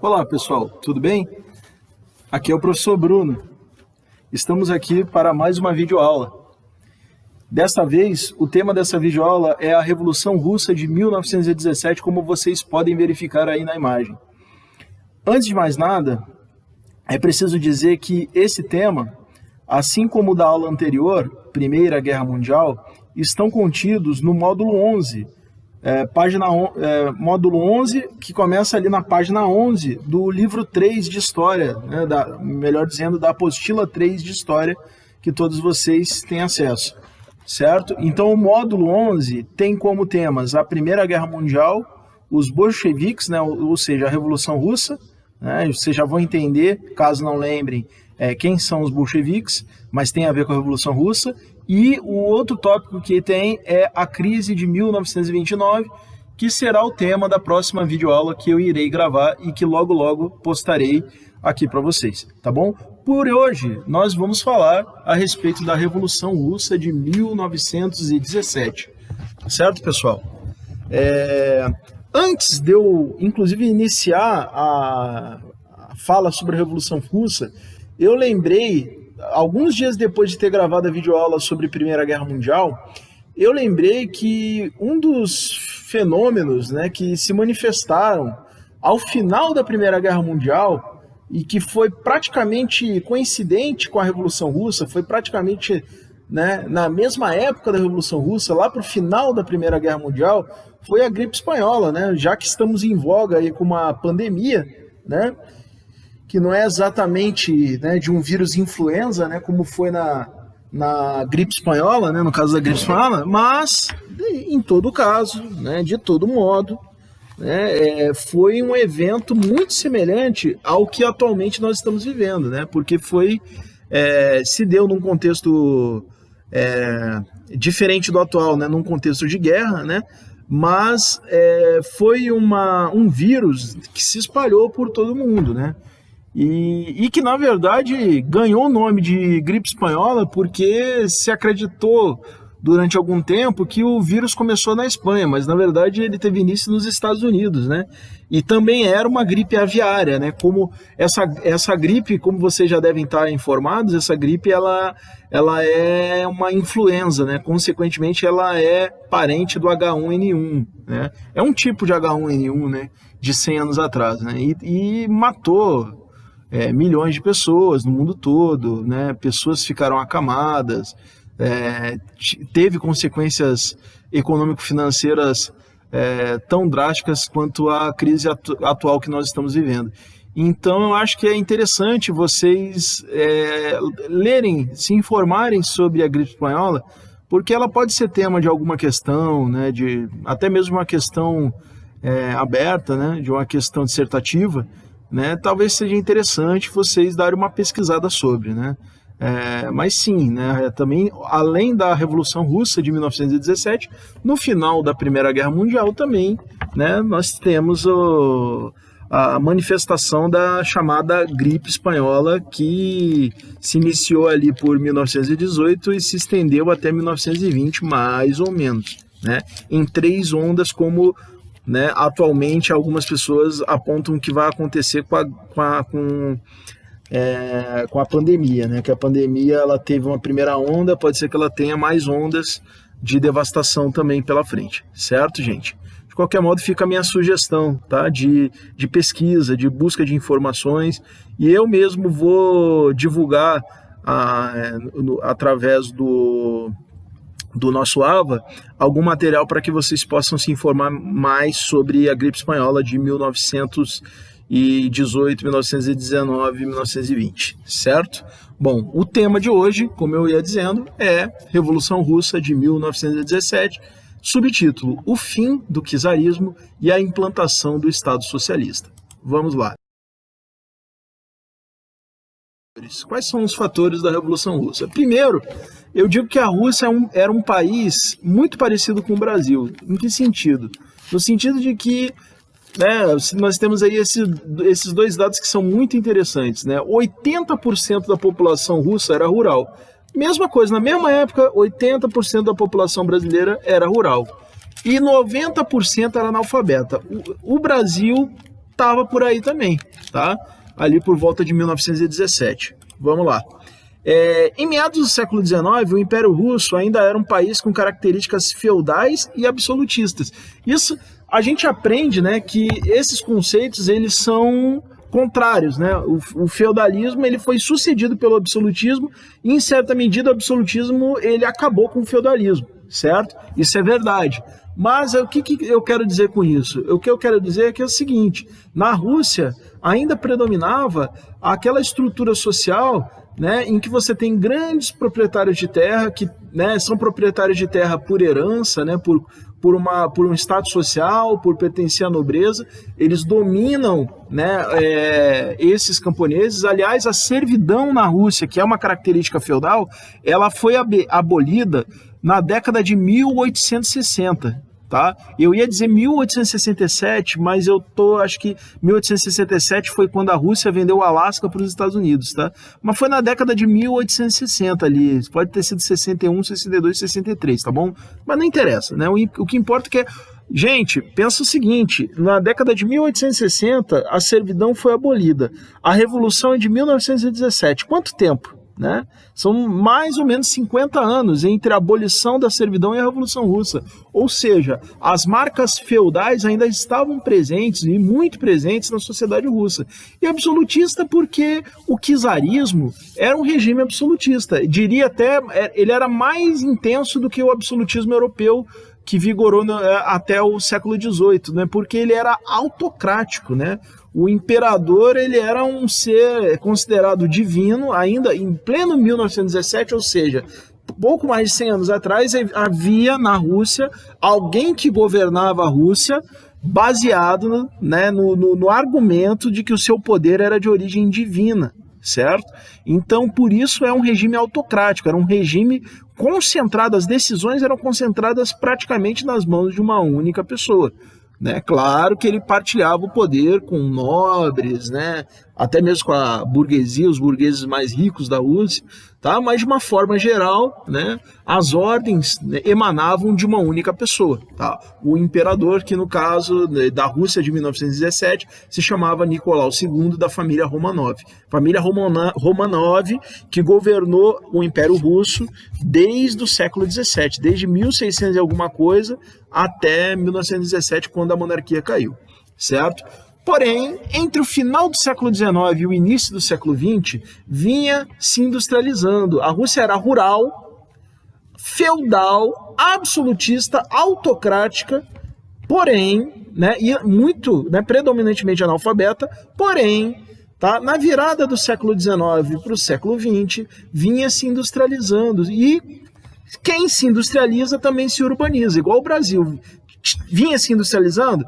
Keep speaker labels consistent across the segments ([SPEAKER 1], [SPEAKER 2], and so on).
[SPEAKER 1] Olá pessoal, tudo bem? Aqui é o professor Bruno. Estamos aqui para mais uma videoaula. Desta vez, o tema dessa videoaula é a Revolução Russa de 1917, como vocês podem verificar aí na imagem. Antes de mais nada, é preciso dizer que esse tema, assim como o da aula anterior, Primeira Guerra Mundial, estão contidos no módulo 11, módulo 11, que começa ali na página 11 do livro 3 de História, né, melhor dizendo, da apostila 3 de História, que todos vocês têm acesso, certo? Então o módulo 11 tem como temas a Primeira Guerra Mundial, os bolcheviques, né, ou seja, a Revolução Russa, né, vocês já vão entender, caso não lembrem, quem são os bolcheviques, mas tem a ver com a Revolução Russa. E o outro tópico que tem é a crise de 1929, que será o tema da próxima videoaula que eu irei gravar e que logo postarei aqui para vocês, tá bom? Por hoje, nós vamos falar a respeito da Revolução Russa de 1917, certo, pessoal? Antes de eu, inclusive, iniciar a fala sobre a Revolução Russa, eu lembrei, alguns dias depois de ter gravado a videoaula sobre a Primeira Guerra Mundial, eu lembrei que um dos fenômenos, né, que se manifestaram ao final da Primeira Guerra Mundial e que foi praticamente coincidente com a Revolução Russa, foi praticamente, né, na mesma época da Revolução Russa, lá para o final da Primeira Guerra Mundial, foi a gripe espanhola, né, já que estamos em voga aí com uma pandemia, né, que não é exatamente, né, de um vírus influenza, né, como foi na gripe espanhola, né, no caso da gripe espanhola, mas, em todo caso, né, de todo modo, né, foi um evento muito semelhante ao que atualmente nós estamos vivendo, né, porque se deu num contexto diferente do atual, né, num contexto de guerra, né, mas foi um vírus que se espalhou por todo mundo, né, e que, na verdade, ganhou o nome de gripe espanhola porque se acreditou durante algum tempo que o vírus começou na Espanha, mas, na verdade, ele teve início nos Estados Unidos, né? E também era uma gripe aviária, né? Como essa gripe, como vocês já devem estar informados, essa gripe ela é uma influenza, né? Consequentemente, ela é parente do H1N1, né? É um tipo de H1N1, né? De 100 anos atrás, né? E matou milhões de pessoas no mundo todo, né? Pessoas ficaram acamadas, teve consequências econômico-financeiras tão drásticas quanto a crise atual que nós estamos vivendo. Então eu acho que é interessante vocês lerem, se informarem sobre a gripe espanhola, porque ela pode ser tema de alguma questão, né? Até mesmo uma questão aberta, né? De uma questão dissertativa, né, talvez seja interessante vocês darem uma pesquisada sobre, né? Mas sim, né, também, além da Revolução Russa de 1917, no final da Primeira Guerra Mundial também, né, nós temos a manifestação da chamada gripe espanhola, que se iniciou ali por 1918 e se estendeu até 1920, mais ou menos, né, em 3 ondas, como, né, atualmente algumas pessoas apontam que vai acontecer com a pandemia, né? Que a pandemia ela teve uma primeira onda, pode ser que ela tenha mais ondas de devastação também pela frente, certo, gente? De qualquer modo, fica a minha sugestão, tá? De pesquisa, de busca de informações, e eu mesmo vou divulgar através do nosso AVA, algum material para que vocês possam se informar mais sobre a gripe espanhola de 1918, 1919 1920, certo? Bom, o tema de hoje, como eu ia dizendo, é Revolução Russa de 1917, subtítulo: O fim do czarismo e a implantação do Estado Socialista. Vamos lá. Quais são os fatores da Revolução Russa? Primeiro, eu digo que a Rússia era um país muito parecido com o Brasil. Em que sentido? No sentido de que, né, nós temos aí esses 2 dados que são muito interessantes, né? 80% da população russa era rural. Mesma coisa, na mesma época, 80% da população brasileira era rural. E 90% era analfabeta. O Brasil estava por aí também, tá? Ali por volta de 1917. Vamos lá. Em meados do século XIX, o Império Russo ainda era um país com características feudais e absolutistas. Isso a gente aprende, né, que esses conceitos eles são contrários, né? O feudalismo ele foi sucedido pelo absolutismo e, em certa medida, o absolutismo ele acabou com o feudalismo, certo? Isso é verdade. Mas o que eu quero dizer com isso? O que eu quero dizer é que é o seguinte: na Rússia ainda predominava aquela estrutura social, né, em que você tem grandes proprietários de terra que, né, são proprietários de terra por herança, né, por um estado social, por pertencer à nobreza. Eles dominam, né, esses camponeses. Aliás, a servidão na Rússia, que é uma característica feudal, ela foi abolida na década de 1860. Tá? Eu ia dizer 1867, mas acho que 1867 foi quando a Rússia vendeu o Alasca para os Estados Unidos, tá? Mas foi na década de 1860 ali, pode ter sido 61, 62, 63, tá bom? Mas não interessa, né? O que importa é que gente, pensa o seguinte: na década de 1860 a servidão foi abolida, a Revolução é de 1917, quanto tempo? Né? São mais ou menos 50 anos entre a abolição da servidão e a Revolução Russa. Ou seja, as marcas feudais ainda estavam presentes e muito presentes na sociedade russa. E absolutista porque o czarismo era um regime absolutista. Diria até, ele era mais intenso do que o absolutismo europeu que vigorou até o século XVIII, né? Porque ele era autocrático, né? O imperador ele era um ser considerado divino, ainda em pleno 1917, ou seja, pouco mais de 100 anos atrás, havia na Rússia alguém que governava a Rússia baseado, né, no argumento de que o seu poder era de origem divina, certo? Então, por isso é um regime autocrático, era um regime concentrado, as decisões eram concentradas praticamente nas mãos de uma única pessoa. Né? Claro que ele partilhava o poder com nobres, né? Até mesmo com a burguesia, os burgueses mais ricos da Rússia, tá? Mas de uma forma geral, né, as ordens, né, emanavam de uma única pessoa. Tá? O imperador, que no caso, né, da Rússia de 1917, se chamava Nicolau II, da família Romanov. Família Romanov que governou o Império Russo desde o século XVII, desde 1600 e alguma coisa até 1917, quando a monarquia caiu, certo? Porém, entre o final do século XIX e o início do século XX, vinha se industrializando. A Rússia era rural, feudal, absolutista, autocrática, porém, né, e muito, né, predominantemente analfabeta, porém, tá, na virada do século XIX para o século XX, vinha se industrializando. E quem se industrializa também se urbaniza, igual o Brasil. Vinha se industrializando,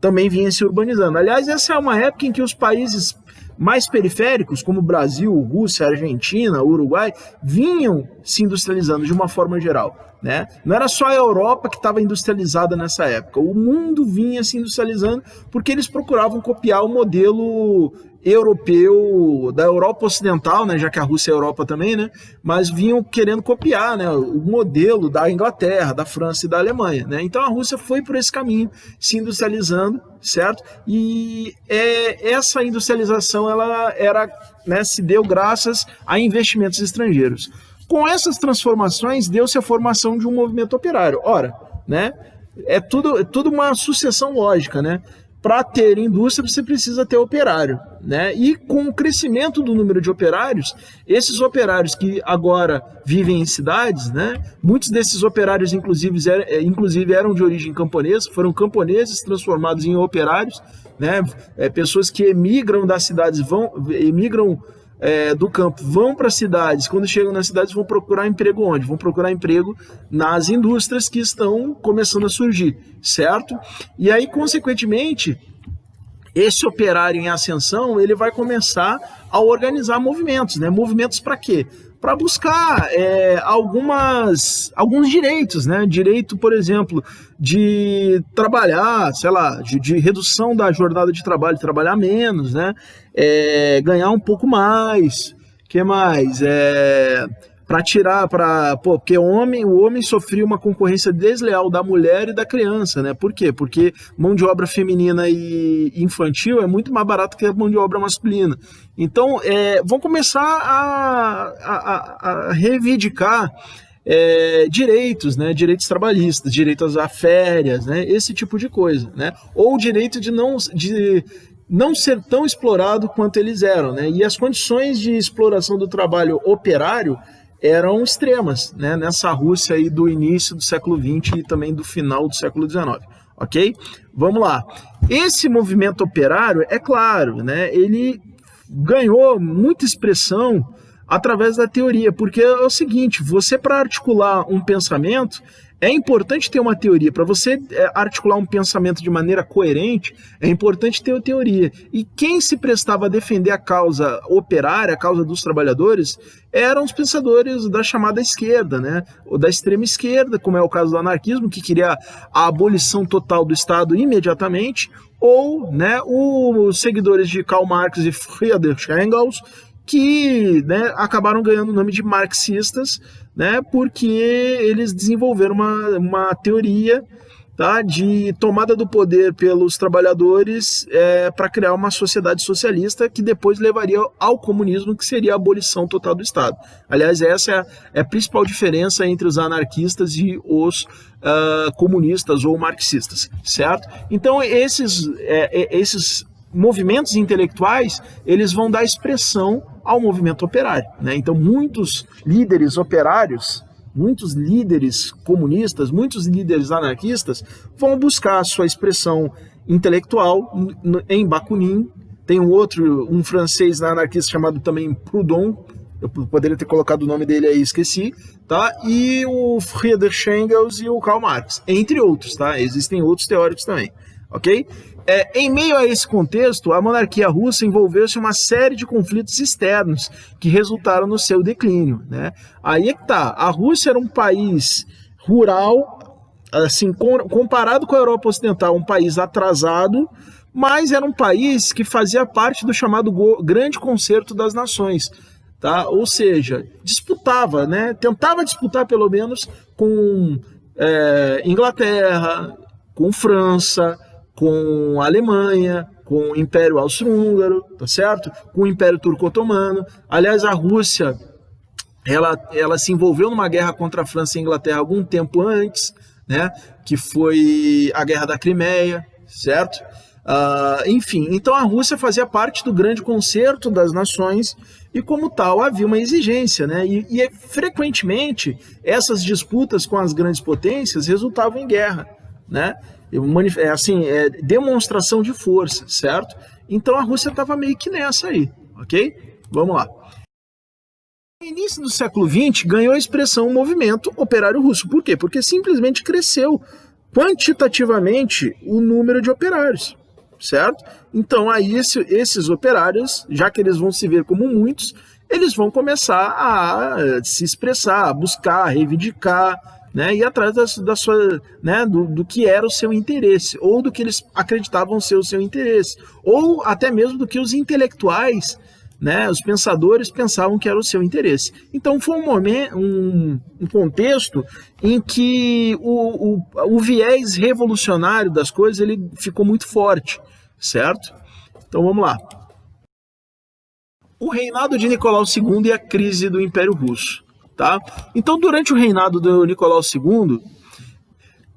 [SPEAKER 1] também vinha se urbanizando. Aliás, essa é uma época em que os países mais periféricos, como Brasil, Rússia, Argentina, Uruguai, vinham se industrializando de uma forma geral. Né? Não era só a Europa que estava industrializada nessa época, o mundo vinha se industrializando porque eles procuravam copiar o modelo europeu da Europa Ocidental, né, já que a Rússia é Europa também, né, mas vinham querendo copiar, né, o modelo da Inglaterra, da França e da Alemanha. Né? Então a Rússia foi por esse caminho, se industrializando, certo? E essa industrialização ela era, né, se deu graças a investimentos estrangeiros. Com essas transformações, deu-se a formação de um movimento operário. Ora, né, é tudo uma sucessão lógica, né? Para ter indústria, você precisa ter operário, né? E com o crescimento do número de operários, esses operários que agora vivem em cidades, né? Muitos desses operários, inclusive eram de origem camponesa, foram camponeses transformados em operários, né? Pessoas que emigram das cidades, do campo, vão para as cidades, quando chegam nas cidades vão procurar emprego onde? Vão procurar emprego nas indústrias que estão começando a surgir, certo? E aí, consequentemente, esse operário em ascensão, ele vai começar a organizar movimentos, né? Movimentos para quê? Para buscar alguns direitos, né? Direito, por exemplo, de trabalhar, sei lá, de redução da jornada de trabalho, trabalhar menos, né? Ganhar um pouco mais. O que mais? porque o homem sofria uma concorrência desleal da mulher e da criança, né? Por quê? Porque mão de obra feminina e infantil é muito mais barato que a mão de obra masculina. Então, vão começar a reivindicar direitos, né? Direitos trabalhistas, direitos a férias, né? Esse tipo de coisa, né? Ou o direito de não ser tão explorado quanto eles eram, né? E as condições de exploração do trabalho operário eram extremas, né? Nessa Rússia aí do início do século XX e também do final do século XIX, ok? Vamos lá. Esse movimento operário, é claro, né? Ele ganhou muita expressão através da teoria, porque é o seguinte, você para articular um pensamento, é importante ter uma teoria. Para você articular um pensamento de maneira coerente, é importante ter uma teoria. E quem se prestava a defender a causa operária, a causa dos trabalhadores, eram os pensadores da chamada esquerda, né? Ou da extrema esquerda, como é o caso do anarquismo, que queria a abolição total do Estado imediatamente, ou, né, os seguidores de Karl Marx e Friedrich Engels, que, né, acabaram ganhando o nome de marxistas, né, porque eles desenvolveram uma teoria, tá, de tomada do poder pelos trabalhadores para criar uma sociedade socialista que depois levaria ao comunismo, que seria a abolição total do Estado. Aliás, essa é a principal diferença entre os anarquistas e os comunistas ou marxistas, certo? Então, esses movimentos intelectuais, eles vão dar expressão ao movimento operário, né? Então, muitos líderes operários, muitos líderes comunistas, muitos líderes anarquistas vão buscar a sua expressão intelectual em Bakunin. Tem um francês anarquista chamado também Proudhon, eu poderia ter colocado o nome dele aí, esqueci, tá? E o Friedrich Engels e o Karl Marx, entre outros, tá? Existem outros teóricos também, ok? Em meio a esse contexto, a monarquia russa envolveu-se em uma série de conflitos externos que resultaram no seu declínio, né? Aí é que tá, a Rússia era um país rural, assim, comparado com a Europa Ocidental, um país atrasado, mas era um país que fazia parte do chamado Grande Concerto das Nações, tá? Ou seja, disputava, né? Tentava disputar pelo menos com Inglaterra, com França, com a Alemanha, com o Império Austro-Húngaro, tá certo? Com o Império Turco-Otomano. Aliás, a Rússia, ela se envolveu numa guerra contra a França e a Inglaterra algum tempo antes, né? Que foi a Guerra da Crimeia, certo? Enfim, então a Rússia fazia parte do Grande Concerto das Nações e, como tal, havia uma exigência, né? E frequentemente essas disputas com as grandes potências resultavam em guerra, né? Demonstração de força, certo? Então a Rússia estava meio que nessa aí, ok? Vamos lá. No início do século XX ganhou a expressão movimento operário russo. Por quê? Porque simplesmente cresceu quantitativamente o número de operários, certo? Então aí esses operários, já que eles vão se ver como muitos, eles vão começar a se expressar, a buscar, a reivindicar, né, e atrás da sua, né, do que era o seu interesse, ou do que eles acreditavam ser o seu interesse, ou até mesmo do que os intelectuais, né, os pensadores pensavam que era o seu interesse. Então foi um contexto em que o viés revolucionário das coisas ele ficou muito forte, certo? Então vamos lá. O reinado de Nicolau II e a crise do Império Russo. Tá? Então, durante o reinado do Nicolau II,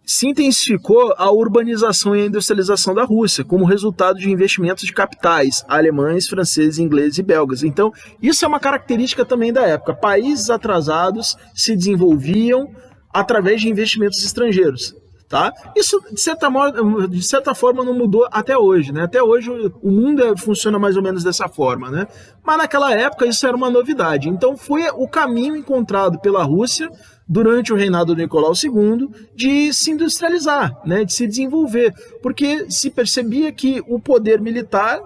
[SPEAKER 1] se intensificou a urbanização e a industrialização da Rússia, como resultado de investimentos de capitais alemães, franceses, ingleses e belgas. Então, isso é uma característica também da época. Países atrasados se desenvolviam através de investimentos estrangeiros. Tá? Isso, de certa forma, não mudou até hoje, né? Até hoje o mundo funciona mais ou menos dessa forma, né? Mas naquela época isso era uma novidade. Então foi o caminho encontrado pela Rússia durante o reinado do Nicolau II de se industrializar, né? De se desenvolver, porque se percebia que o poder militar,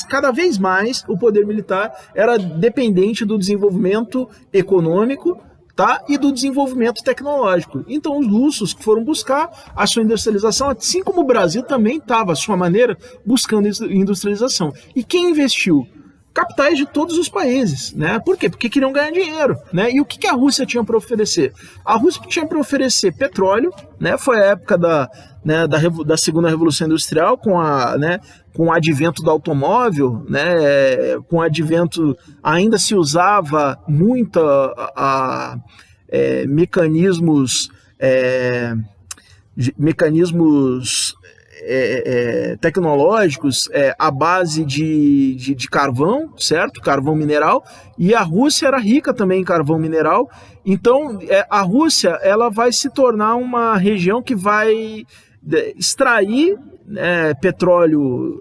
[SPEAKER 1] cada vez mais, o poder militar era dependente do desenvolvimento econômico, tá? E do desenvolvimento tecnológico. Então os russos foram buscar a sua industrialização, assim como o Brasil também estava, à sua maneira, buscando industrialização. E quem investiu? capitais de todos os países, né? Por quê? Porque queriam ganhar dinheiro, né? E o que a Rússia tinha para oferecer? A Rússia tinha para oferecer petróleo, né? Foi a época da segunda revolução industrial, com o advento do automóvel, né? Com o advento, ainda se usava muito mecanismos tecnológicos à base de carvão, certo? Carvão mineral, e a Rússia era rica também em carvão mineral. Então a Rússia ela vai se tornar uma região que vai extrair petróleo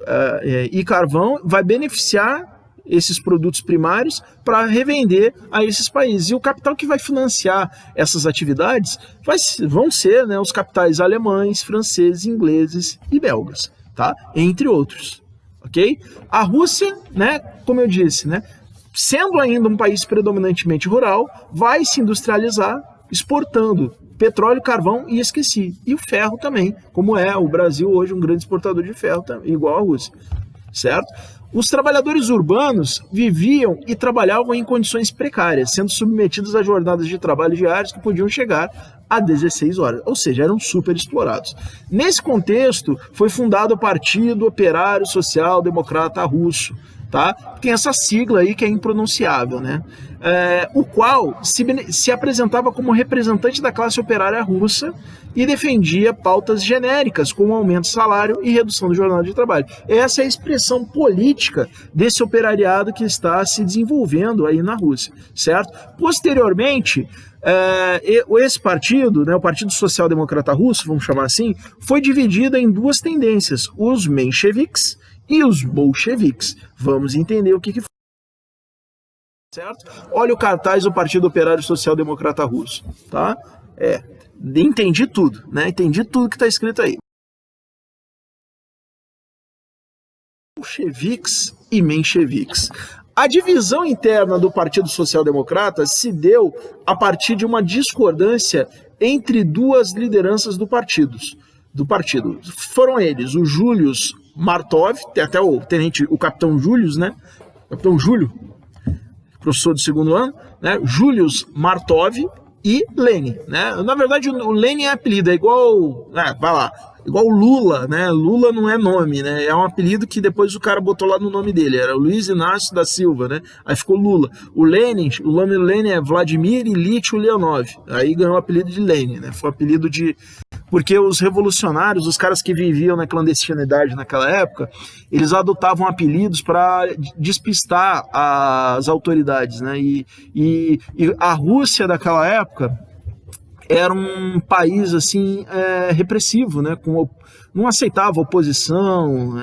[SPEAKER 1] e carvão, vai beneficiar esses produtos primários para revender a esses países. E o capital que vai financiar essas atividades vão ser, né, os capitais alemães, franceses, ingleses e belgas, tá? Entre outros, ok? A Rússia, né, como eu disse, né, sendo ainda um país predominantemente rural, vai se industrializar exportando petróleo, carvão e e o ferro também, como é o Brasil hoje um grande exportador de ferro, igual a Rússia, certo? Os trabalhadores urbanos viviam e trabalhavam em condições precárias, sendo submetidos a jornadas de trabalho diárias que podiam chegar a 16 horas, ou seja, eram super explorados. Nesse contexto, foi fundado o Partido Operário Social Democrata Russo, tá? Tem essa sigla aí que é impronunciável, né? O qual se apresentava como representante da classe operária russa e defendia pautas genéricas, como aumento de salário e redução do jornal de trabalho. Essa é a expressão política desse operariado que está se desenvolvendo aí na Rússia, certo? Posteriormente, esse partido, né, o Partido Social Democrata Russo, vamos chamar assim, foi dividido em duas tendências, os mencheviques e os bolcheviques. Vamos entender o que foi. Certo? Olha o cartaz do Partido Operário Social Democrata Russo, tá? Entendi tudo, né? Entendi tudo que está escrito aí. Bolcheviques e mencheviques. A divisão interna do Partido Social Democrata se deu a partir de uma discordância entre duas lideranças do partido. Foram eles, o Julius Martov, tem até o capitão Julius, né? Capitão Júlio, professor do segundo ano, né? Julius Martov e Lenin, né? Na verdade, o Lenin é apelido, é igual, igual o Lula, né? Lula não é nome, né? É um apelido que depois o cara botou lá no nome dele, era Luiz Inácio da Silva, né? Aí ficou Lula. O nome do Lenin é Vladimir Ilyich Ulyanov, aí ganhou o apelido de Lenin, né? Foi apelido porque os revolucionários, os caras que viviam na clandestinidade naquela época, eles adotavam apelidos para despistar as autoridades, né? E a Rússia daquela época era um país assim repressivo, né? Não aceitava oposição,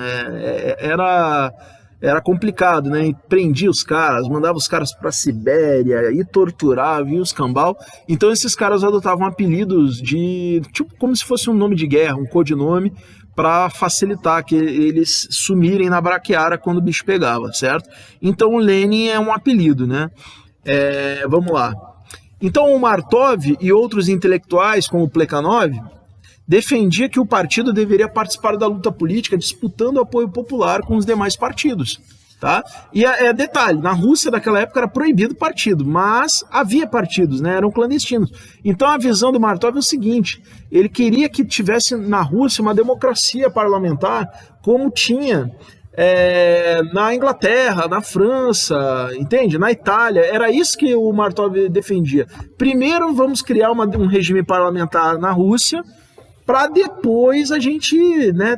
[SPEAKER 1] era complicado, né? E prendia os caras, mandava os caras para a Sibéria e torturava e os cambal. Então esses caras adotavam apelidos tipo como se fosse um nome de guerra, um codinome, para facilitar que eles sumirem na braquiara quando o bicho pegava, certo? Então o Lenin é um apelido, né? Vamos lá. Então o Martov e outros intelectuais, como o Plekhanov, defendia que o partido deveria participar da luta política disputando apoio popular com os demais partidos, tá? E detalhe, na Rússia daquela época era proibido partido, mas havia partidos, né? Eram clandestinos. Então a visão do Martov é o seguinte, ele queria que tivesse na Rússia uma democracia parlamentar como tinha na Inglaterra, na França, entende? Na Itália, era isso que o Martov defendia. Primeiro vamos criar um regime parlamentar na Rússia, para depois a gente, né,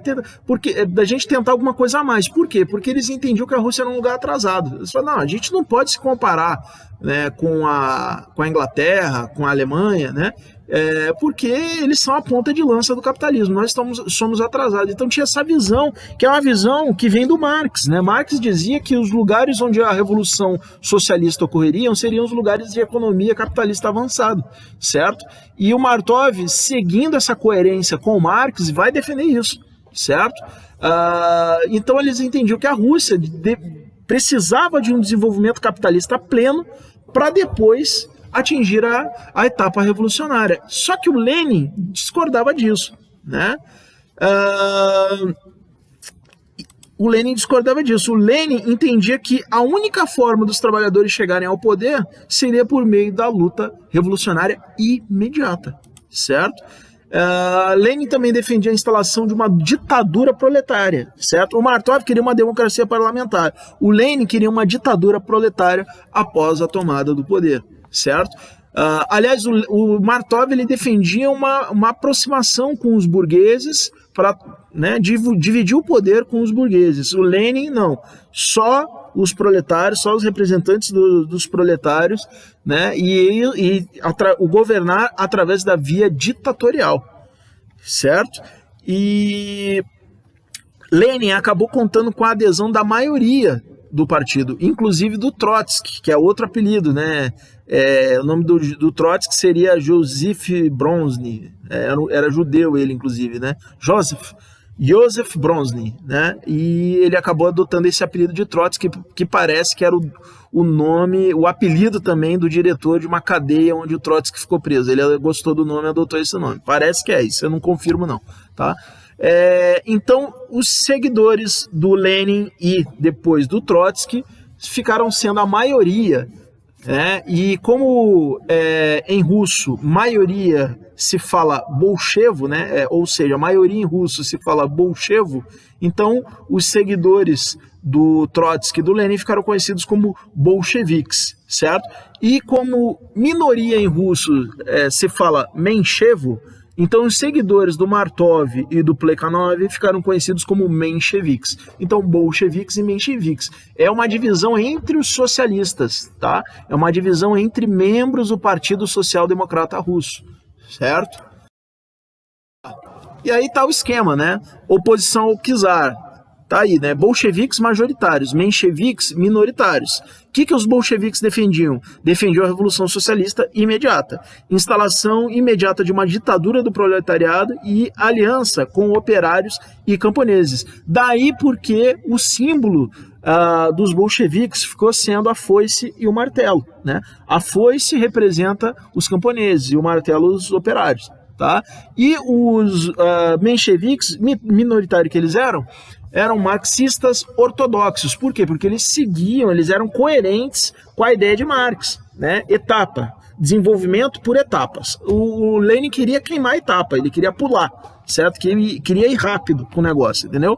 [SPEAKER 1] da gente tentar alguma coisa a mais. Por quê? Porque eles entendiam que a Rússia era um lugar atrasado. Eles falaram, não, a gente não pode se comparar, né, com a Inglaterra, com a Alemanha, né, porque eles são a ponta de lança do capitalismo, nós somos atrasados. Então tinha essa visão, que é uma visão que vem do Marx, né? Marx dizia que os lugares onde a revolução socialista ocorreria seriam os lugares de economia capitalista avançado, certo? E o Martov, seguindo essa coerência com o Marx, vai defender isso, certo? Então eles entendiam que a Rússia precisava de um desenvolvimento capitalista pleno para depois atingir a etapa revolucionária. Só que o Lenin discordava disso, né? o Lenin discordava disso. O Lenin entendia que a única forma dos trabalhadores chegarem ao poder seria por meio da luta revolucionária imediata, certo? Lenin também defendia a instalação de uma ditadura proletária, certo? O Martov queria uma democracia parlamentar. O Lenin queria uma ditadura proletária após a tomada do poder, certo? Aliás, o Martov ele defendia uma aproximação com os burgueses para, né, dividir o poder com os burgueses. O Lenin, não. Só os proletários, só os representantes dos proletários, né, o governar através da via ditatorial, certo? E Lenin acabou contando com a adesão da maioria do partido, inclusive do Trotsky, que é outro apelido, né? O nome do Trotsky seria Joseph Bronsny, era judeu ele, inclusive, né? Joseph Bronsny, né? E ele acabou adotando esse apelido de Trotsky, que parece que era o nome, o apelido também do diretor de uma cadeia onde o Trotsky ficou preso. Ele gostou do nome e adotou esse nome. Parece que é isso, eu não confirmo não, tá? Então, os seguidores do Lenin e depois do Trotsky ficaram sendo a maioria, e como em russo maioria se fala bolchevo, né? Ou seja, a maioria em russo se fala bolchevo, então os seguidores do Trotsky e do Lenin ficaram conhecidos como bolcheviques, certo? E como minoria em russo se fala menchevo, então os seguidores do Martov e do Plekhanov ficaram conhecidos como mencheviques. Então bolcheviques e mencheviques. É uma divisão entre os socialistas, tá? É uma divisão entre membros do Partido Social Democrata Russo, certo? E aí tá o esquema, né? Oposição ao czar. Tá aí, né? Bolcheviques majoritários, mencheviques minoritários. O que os bolcheviques defendiam? Defendiam a Revolução Socialista imediata, instalação imediata de uma ditadura do proletariado e aliança com operários e camponeses. Daí porque o símbolo dos bolcheviques ficou sendo a foice e o martelo, né? A foice representa os camponeses e o martelo os operários, tá? E os mencheviques, minoritários que eles eram marxistas ortodoxos. Por quê? Porque eles eram coerentes com a ideia de Marx, né? Etapa, desenvolvimento por etapas. O Lenin queria queimar a etapa, ele queria pular, certo? Queria ir rápido com o negócio, entendeu?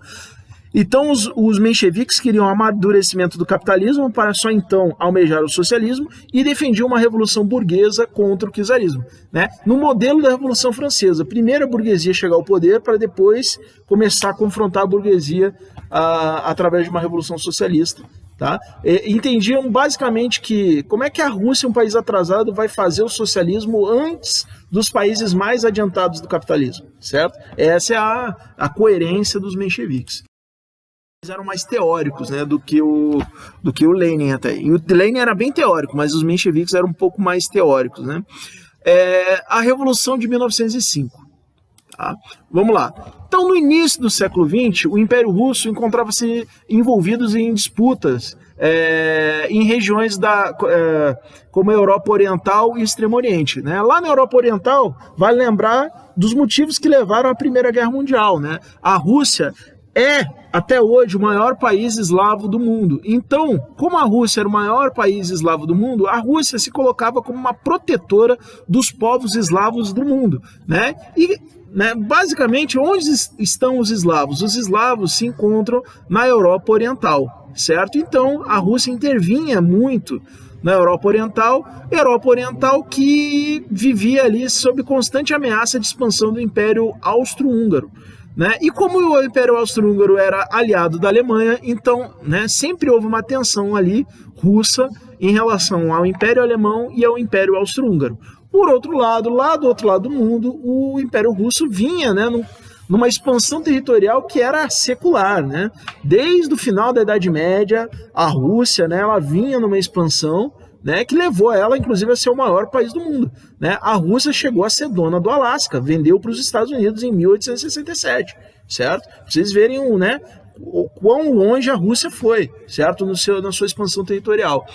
[SPEAKER 1] Então os mencheviques queriam o amadurecimento do capitalismo para só então almejar o socialismo e defendiam uma revolução burguesa contra o czarismo, né? No modelo da Revolução Francesa, primeiro a burguesia chegar ao poder para depois começar a confrontar a burguesia através de uma revolução socialista, tá? Entendiam basicamente que como é que a Rússia, um país atrasado, vai fazer o socialismo antes dos países mais adiantados do capitalismo, certo? Essa é a coerência dos mencheviques. Eles eram mais teóricos, né, do que o Lenin até. E o Lenin era bem teórico, mas os mencheviques eram um pouco mais teóricos, né? A Revolução de 1905. Tá? Vamos lá. Então, no início do século XX, o Império Russo encontrava-se envolvido em disputas em regiões como a Europa Oriental e Extremo Oriente, né? Lá na Europa Oriental, vale lembrar dos motivos que levaram à Primeira Guerra Mundial, né? A Rússia é, até hoje, o maior país eslavo do mundo. Então, como a Rússia era o maior país eslavo do mundo, a Rússia se colocava como uma protetora dos povos eslavos do mundo, né? E, né, basicamente, onde estão os eslavos? Os eslavos se encontram na Europa Oriental, certo? Então, a Rússia intervinha muito na Europa Oriental que vivia ali sob constante ameaça de expansão do Império Austro-Húngaro, né? E como o Império Austro-Húngaro era aliado da Alemanha, então, né, sempre houve uma tensão ali russa em relação ao Império Alemão e ao Império Austro-Húngaro. Por outro lado, lá do outro lado do mundo, o Império Russo vinha, né, numa expansão territorial que era secular, né? Desde o final da Idade Média, a Rússia, né, ela vinha numa expansão, né, que levou ela, inclusive, a ser o maior país do mundo, né? A Rússia chegou a ser dona do Alasca, vendeu para os Estados Unidos em 1867, certo? Pra vocês verem, né, o quão longe a Rússia foi, certo? Na sua expansão territorial.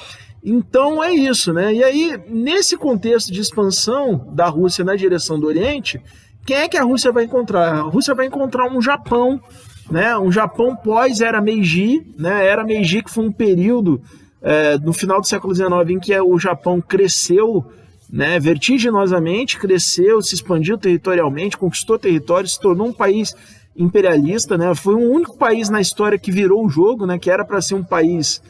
[SPEAKER 1] Então é isso, né? E aí, nesse contexto de expansão da Rússia na direção do Oriente, quem é que a Rússia vai encontrar? A Rússia vai encontrar um Japão né, um Japão pós-era Meiji, né, era Meiji que foi um período no final do século XIX em que o Japão cresceu, né, vertiginosamente, cresceu, se expandiu territorialmente, conquistou território, se tornou um país imperialista, né, foi o único país na história que virou o jogo, né, que era para ser um país,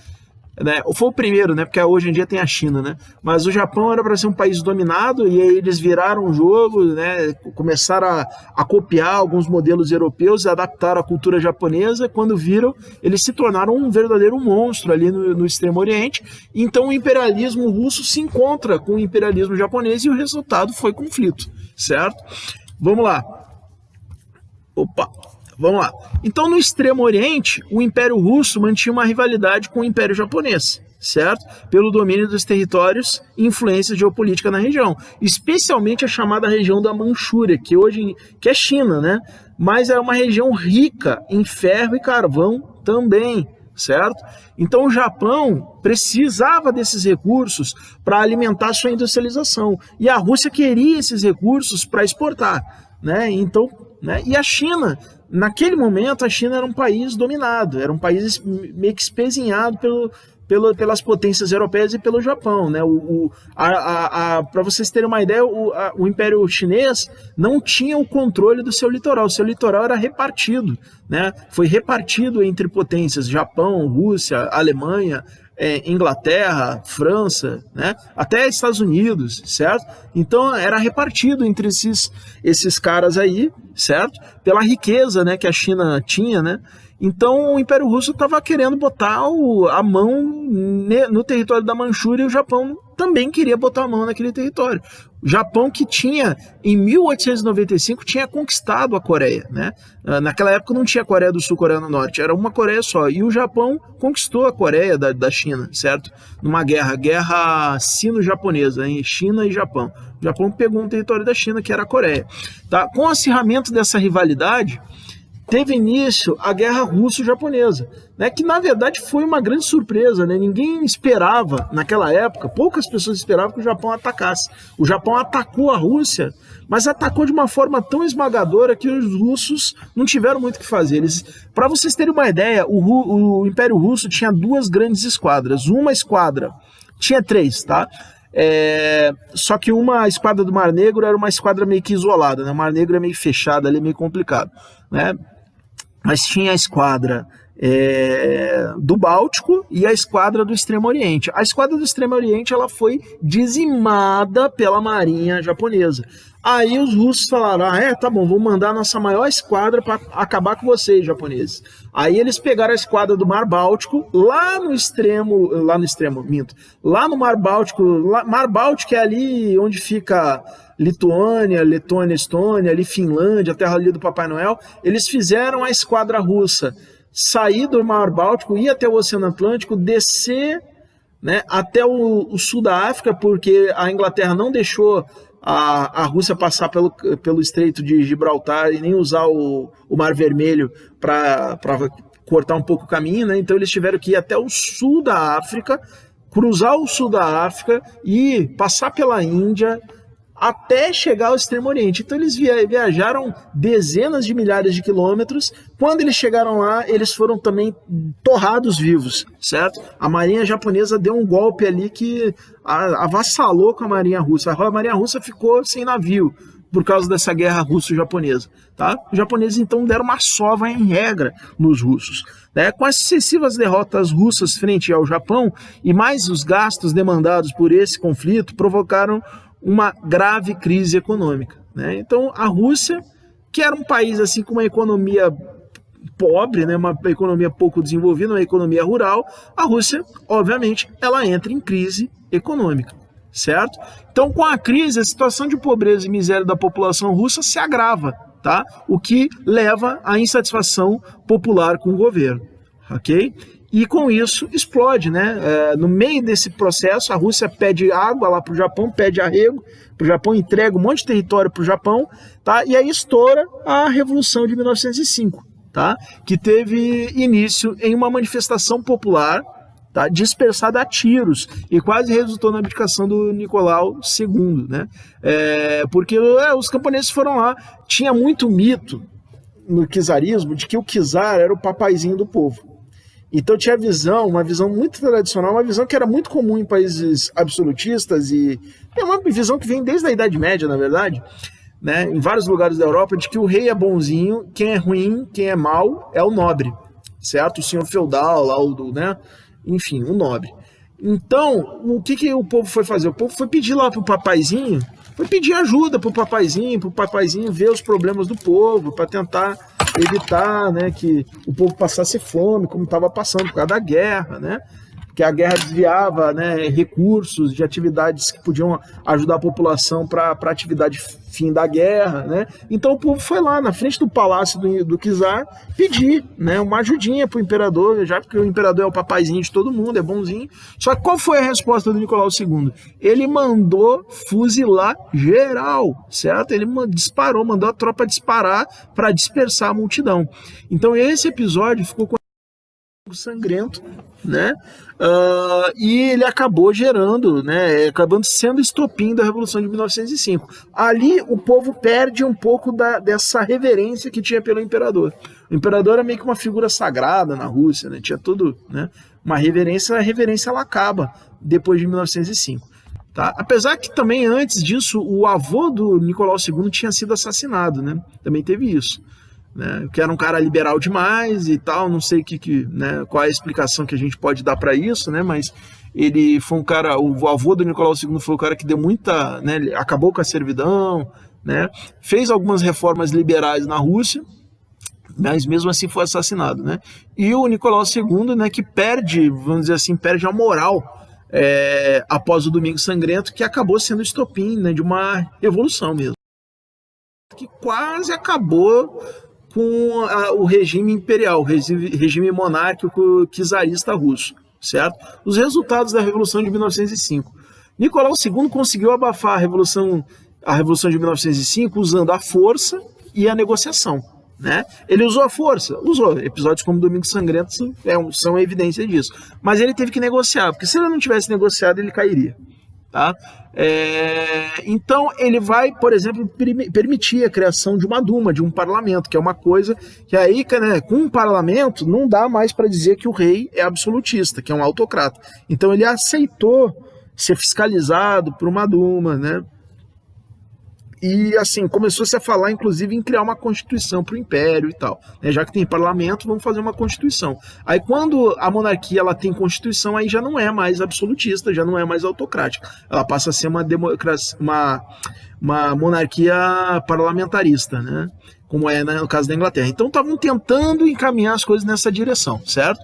[SPEAKER 1] né, foi o primeiro, né, porque hoje em dia tem a China, né, mas o Japão era para ser um país dominado e aí eles viraram o jogo, né, começaram a copiar alguns modelos europeus, adaptaram a cultura japonesa. Quando viram, eles se tornaram um verdadeiro monstro ali no Extremo Oriente. Então o imperialismo russo se encontra com o imperialismo japonês e o resultado foi conflito, certo? Vamos lá. Vamos lá. Então, no Extremo Oriente, o Império Russo mantinha uma rivalidade com o Império Japonês, certo? Pelo domínio dos territórios e influência geopolítica na região, especialmente a chamada região da Manchúria, que é China, né? Mas é uma região rica em ferro e carvão também, certo? Então, o Japão precisava desses recursos para alimentar sua industrialização, e a Rússia queria esses recursos para exportar, né? Então, né? E a China, naquele momento, a China era um país dominado, era um país meio que espezinhado pelas potências europeias e pelo Japão, né? Para vocês terem uma ideia, o Império Chinês não tinha o controle do seu litoral era repartido, né? Foi repartido entre potências, Japão, Rússia, Alemanha, Inglaterra, França, né? Até Estados Unidos, certo? Então era repartido entre esses caras aí, certo? Pela riqueza, né, que a China tinha, né? Então o Império Russo estava querendo botar a mão no território da Manchúria, e o Japão também queria botar a mão naquele território. O Japão, que tinha, em 1895, tinha conquistado a Coreia, né? Naquela época não tinha Coreia do Sul, Coreia do Norte, era uma Coreia só. E o Japão conquistou a Coreia da China, certo? Numa guerra sino-japonesa, em China e Japão. O Japão pegou um território da China, que era a Coreia. Tá? Com o acirramento dessa rivalidade, teve início a Guerra Russo-Japonesa, né, que na verdade foi uma grande surpresa, né? Ninguém esperava, naquela época, poucas pessoas esperavam que o Japão atacasse. O Japão atacou a Rússia, mas atacou de uma forma tão esmagadora que os russos não tiveram muito o que fazer. Para vocês terem uma ideia, o Império Russo tinha duas grandes esquadras. Uma esquadra, tinha três, tá? Só que uma esquadra do Mar Negro era uma esquadra meio que isolada, né? O Mar Negro é meio fechado, ali é meio complicado, né? Mas tinha a esquadra do Báltico e a esquadra do Extremo Oriente. A esquadra do Extremo Oriente, ela foi dizimada pela marinha japonesa. Aí os russos falaram, tá bom, vamos mandar a nossa maior esquadra para acabar com vocês, japoneses. Aí eles pegaram a esquadra do Mar Báltico, lá no Mar Báltico. Mar Báltico é ali onde fica Lituânia, Letônia, Estônia, ali Finlândia, a terra ali do Papai Noel. Eles fizeram a esquadra russa sair do Mar Báltico, ir até o Oceano Atlântico, descer, né, até o sul da África, porque a Inglaterra não deixou a Rússia passar pelo Estreito de Gibraltar e nem usar o Mar Vermelho para cortar um pouco o caminho, né? Então eles tiveram que ir até o sul da África, cruzar o sul da África e passar pela Índia até chegar ao Extremo Oriente. Então eles viajaram dezenas de milhares de quilômetros. Quando eles chegaram lá, eles foram também torrados vivos, certo? A marinha japonesa deu um golpe ali que avassalou com a marinha russa. A marinha russa ficou sem navio por causa dessa guerra russo-japonesa, tá? Os japoneses então deram uma sova em regra nos russos, né? Com as sucessivas derrotas russas frente ao Japão e mais os gastos demandados por esse conflito provocaram uma grave crise econômica, né? Então a Rússia, que era um país assim com uma economia pobre, né, uma economia pouco desenvolvida, uma economia rural, a Rússia, obviamente, ela entra em crise econômica, certo? Então, com a crise, a situação de pobreza e miséria da população russa se agrava, tá? O que leva à insatisfação popular com o governo, ok? E com isso explode, né? No meio desse processo, a Rússia pede água lá para o Japão, pede arrego para o Japão, entrega um monte de território para o Japão, tá? E aí estoura a Revolução de 1905, tá? Que teve início em uma manifestação popular, tá? Dispersada a tiros e quase resultou na abdicação do Nicolau II, né? Porque os camponeses foram lá, tinha muito mito, no czarismo de que o czar era o papaizinho do povo. Então tinha uma visão muito tradicional, uma visão que era muito comum em países absolutistas, e é uma visão que vem desde a Idade Média, na verdade, né, em vários lugares da Europa, de que o rei é bonzinho, quem é ruim, quem é mau é o nobre, certo? O senhor feudal, lá, né? Enfim, o nobre. Então, o que o povo foi fazer? O povo foi pedir lá pro papaizinho, foi pedir ajuda pro papaizinho ver os problemas do povo, para tentar evitar, né, que o povo passasse fome, como estava passando por causa da guerra, né? Porque a guerra desviava, né, recursos de atividades que podiam ajudar a população para a atividade fim da guerra, né? Então o povo foi lá na frente do palácio do czar pedir, né, uma ajudinha para o imperador, já que o imperador é o papaizinho de todo mundo, é bonzinho. Só que qual foi a resposta do Nicolau II? Ele mandou fuzilar geral, certo? Ele mandou a tropa disparar para dispersar a multidão. Então esse episódio ficou sangrento, né? E ele acabou gerando, né? Acabando sendo estopim da Revolução de 1905. Ali o povo perde um pouco dessa reverência que tinha pelo imperador. O imperador era meio que uma figura sagrada na Rússia, né? Tinha tudo, né? Uma reverência, a reverência ela acaba depois de 1905. Tá? Apesar que também antes disso o avô do Nicolau II tinha sido assassinado, né? Também teve isso. Né, que era um cara liberal demais e tal, não sei né, qual é a explicação que a gente pode dar para isso, né, mas ele foi um cara, o avô do Nicolau II foi o cara que deu muita, né, acabou com a servidão, né, fez algumas reformas liberais na Rússia, mas mesmo assim foi assassinado, né, e o Nicolau II, né, que perde, vamos dizer assim, perde a moral após o Domingo Sangrento, que acabou sendo estopim, né, de uma revolução mesmo, que quase acabou com o regime imperial, o regime monárquico czarista russo, certo? Os resultados da Revolução de 1905. Nicolau II conseguiu abafar a Revolução de 1905 usando a força e a negociação, né? Ele usou a força, usou. Episódios como Domingo Sangrento são evidência disso. Mas ele teve que negociar, porque se ele não tivesse negociado, ele cairia. Tá? Então ele vai, por exemplo, permitir a criação de uma Duma, de um parlamento, que é uma coisa que aí, né, com um parlamento não dá mais para dizer que o rei é absolutista, que é um autocrata. Então ele aceitou ser fiscalizado por uma Duma, né? E assim, começou-se a falar, inclusive, em criar uma constituição para o império e tal. Né? Já que tem parlamento, vamos fazer uma constituição. Aí quando a monarquia ela tem constituição, aí já não é mais absolutista, já não é mais autocrática. Ela passa a ser uma monarquia parlamentarista, né? Como é no caso da Inglaterra. Então estavam tentando encaminhar as coisas nessa direção, certo?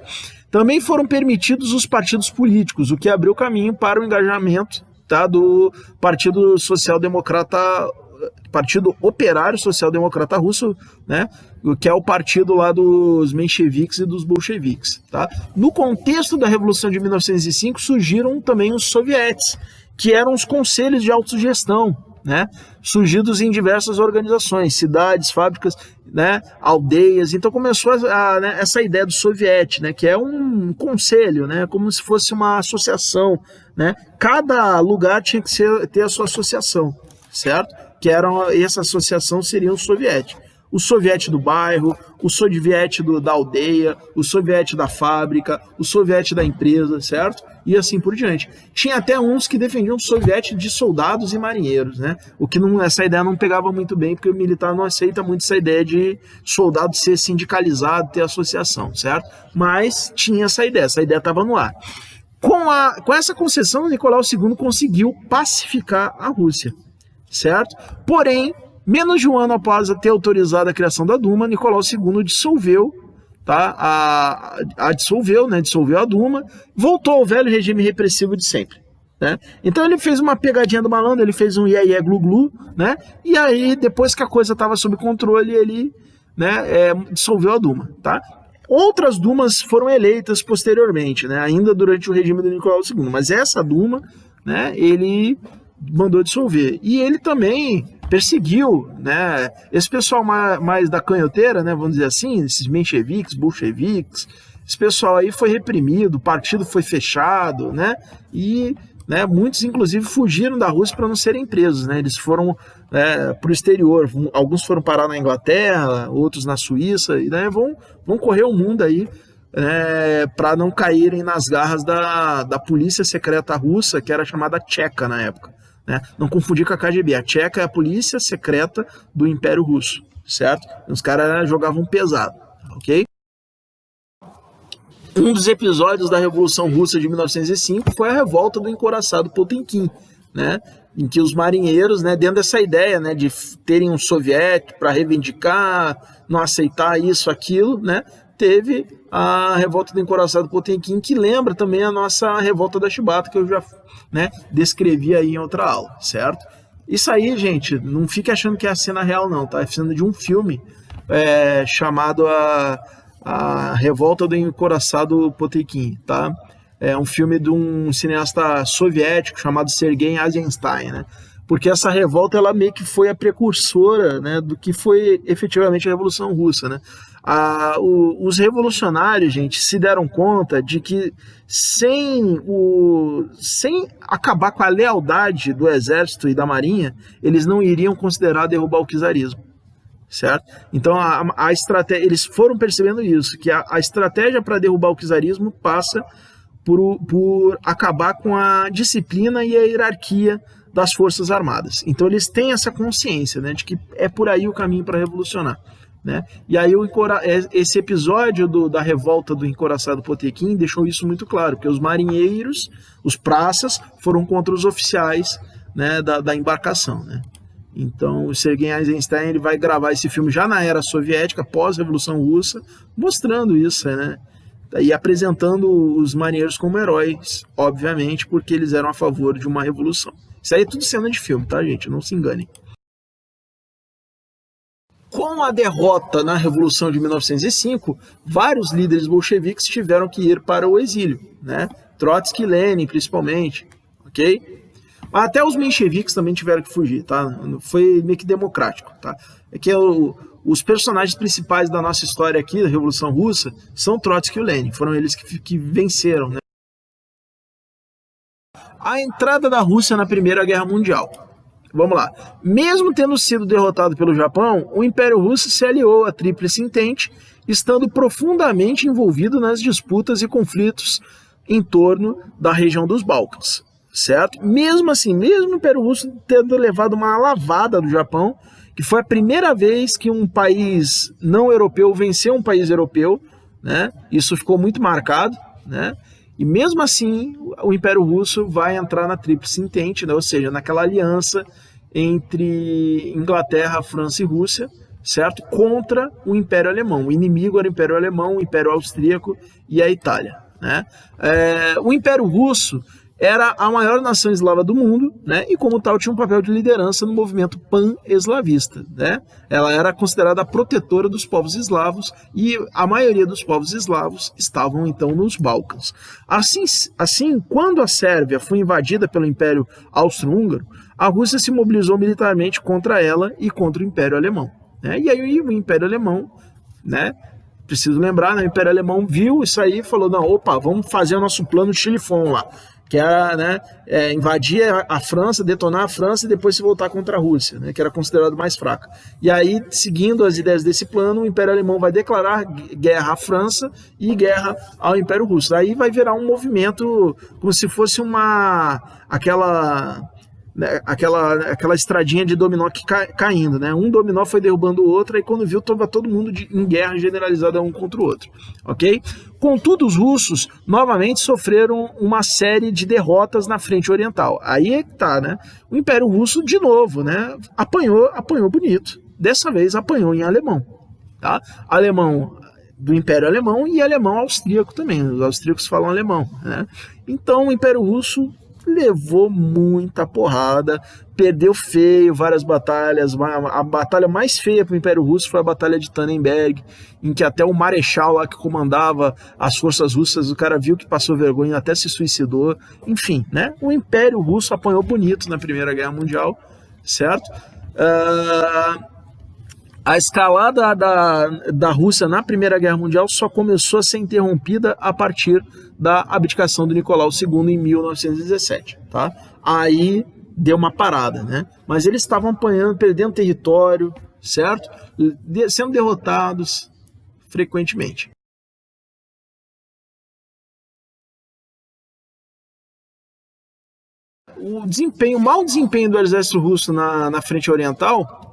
[SPEAKER 1] Também foram permitidos os partidos políticos, o que abriu caminho para o engajamento, tá, do Partido Operário Social Democrata Russo, né, que é o partido lá dos mencheviques e dos bolcheviques. Tá? No contexto da Revolução de 1905 surgiram também os sovietes, que eram os conselhos de autogestão, né, surgidos em diversas organizações, cidades, fábricas, né, aldeias. Então começou né, essa ideia do soviete, né, que é um conselho, né, como se fosse uma associação, né. Cada lugar tinha que ter a sua associação, certo? Que essa associação seria o soviete. O soviete do bairro, o soviete da aldeia, o soviete da fábrica, o soviete da empresa, certo? E assim por diante. Tinha até uns que defendiam o soviete de soldados e marinheiros, né? O que essa ideia não pegava muito bem, porque o militar não aceita muito essa ideia de soldado ser sindicalizado, ter associação, certo? Mas tinha essa ideia estava no ar. Com essa concessão, Nicolau II conseguiu pacificar a Rússia, certo? Porém, menos de um ano após ter autorizado a criação da Duma, Nicolau II dissolveu, tá? Dissolveu a Duma, voltou ao velho regime repressivo de sempre. Né? Então ele fez uma pegadinha do malandro, ele fez um iê glu-glu, né? E aí, depois que a coisa estava sob controle, ele, né, dissolveu a Duma. Tá? Outras Dumas foram eleitas posteriormente, né? Ainda durante o regime do Nicolau II, mas essa Duma, né, ele mandou dissolver. E ele também perseguiu, né, esse pessoal mais da canhoteira, né, vamos dizer assim, esses mencheviques, bolcheviques, esse pessoal aí foi reprimido, o partido foi fechado, né, e né? Muitos, inclusive, fugiram da Rússia para não serem presos, né? Eles foram para o exterior, alguns foram parar na Inglaterra, outros na Suíça, e né, vão correr o mundo aí, para não caírem nas garras da polícia secreta russa, que era chamada Tcheca na época. Né? Não confundir com a KGB. A Tcheca é a polícia secreta do Império Russo, certo? Os caras jogavam pesado, ok? Um dos episódios da Revolução Russa de 1905 foi a revolta do encouraçado Potemkin, né? Em que os marinheiros, né, dentro dessa ideia, né, de terem um soviético para reivindicar, não aceitar isso, aquilo, né, teve a revolta do encouraçado Potemkin, que lembra também a nossa revolta da Chibata, que eu já, né, descrevi aí em outra aula, certo? Isso aí, gente, não fique achando que é a cena real, não, tá? É cena de um filme chamado a Revolta do Encouraçado Potemkin, tá? É um filme de um cineasta soviético chamado Sergei Eisenstein, né? Porque essa revolta, ela meio que foi a precursora, né, do que foi efetivamente a Revolução Russa, né? Os revolucionários, gente, se deram conta de que sem acabar com a lealdade do exército e da marinha, eles não iriam considerar derrubar o czarismo. Certo? Então a estratégia, eles foram percebendo isso, que a estratégia para derrubar o czarismo passa por acabar com a disciplina e a hierarquia das Forças Armadas. Então eles têm essa consciência, né, de que é por aí o caminho para revolucionar. Né? E aí esse episódio da revolta do encouraçado Potemkin deixou isso muito claro, porque os marinheiros, os praças, foram contra os oficiais, né, da embarcação. Né? Então o Sergei Eisenstein, ele vai gravar esse filme já na era soviética, pós-revolução russa, mostrando isso, né? E apresentando os marinheiros como heróis, obviamente, porque eles eram a favor de uma revolução. Isso aí é tudo cena de filme, tá, gente? Não se enganem. Com a derrota na Revolução de 1905, vários líderes bolcheviques tiveram que ir para o exílio, né? Trotsky e Lenin, principalmente, ok? Até os mencheviques também tiveram que fugir, tá? Foi meio que democrático, tá? É que os personagens principais da nossa história aqui, da Revolução Russa, são Trotsky e Lenin. Foram eles que venceram, né? A entrada da Rússia na Primeira Guerra Mundial. Vamos lá. Mesmo tendo sido derrotado pelo Japão, o Império Russo se aliou à Tríplice Entente, estando profundamente envolvido nas disputas e conflitos em torno da região dos Balcãs. Certo? Mesmo assim, mesmo o Império Russo tendo levado uma lavada do Japão, que foi a primeira vez que um país não europeu venceu um país europeu, né? Isso ficou muito marcado, né? E mesmo assim, o Império Russo vai entrar na Tríplice Entente, né? Ou seja, naquela aliança entre Inglaterra, França e Rússia, certo? Contra o Império Alemão. O inimigo era o Império Alemão, o Império Austríaco e a Itália, né? O Império Russo era a maior nação eslava do mundo, né? E como tal tinha um papel de liderança no movimento pan-eslavista, né? Ela era considerada a protetora dos povos eslavos e a maioria dos povos eslavos estavam então nos Balcãs. Assim, quando a Sérvia foi invadida pelo Império Austro-Húngaro, a Rússia se mobilizou militarmente contra ela e contra o Império Alemão, né? E aí o Império Alemão, né? Preciso lembrar, né? O Império Alemão viu isso aí e falou, não, opa, vamos fazer o nosso plano Chilifon lá, que era, né, invadir a França, detonar a França e depois se voltar contra a Rússia, né, que era considerado mais fraca. E aí, seguindo as ideias desse plano, o Império Alemão vai declarar guerra à França e guerra ao Império Russo. Aí vai virar um movimento como se fosse aquela estradinha de dominó que caindo, né? Um dominó foi derrubando o outro, e quando viu, estava todo mundo em guerra generalizada um contra o outro, ok? Contudo, os russos novamente sofreram uma série de derrotas na frente oriental. Aí é que tá, né? O Império Russo, de novo, né? Apanhou bonito. Dessa vez apanhou em alemão, tá? Alemão do Império Alemão e alemão austríaco também. Os austríacos falam alemão, né? Então, o Império Russo levou muita porrada, perdeu feio várias batalhas. A batalha mais feia para o Império Russo foi a Batalha de Tannenberg, em que até o marechal lá que comandava as forças russas, o cara viu que passou vergonha, até se suicidou. Enfim, né? O Império Russo apanhou bonito na Primeira Guerra Mundial, certo? A escalada da Rússia na Primeira Guerra Mundial só começou a ser interrompida a partir da abdicação do Nicolau II em 1917, tá? Aí deu uma parada, né? Mas eles estavam apanhando, perdendo território, certo? Sendo derrotados frequentemente. O mau desempenho do exército russo na frente oriental,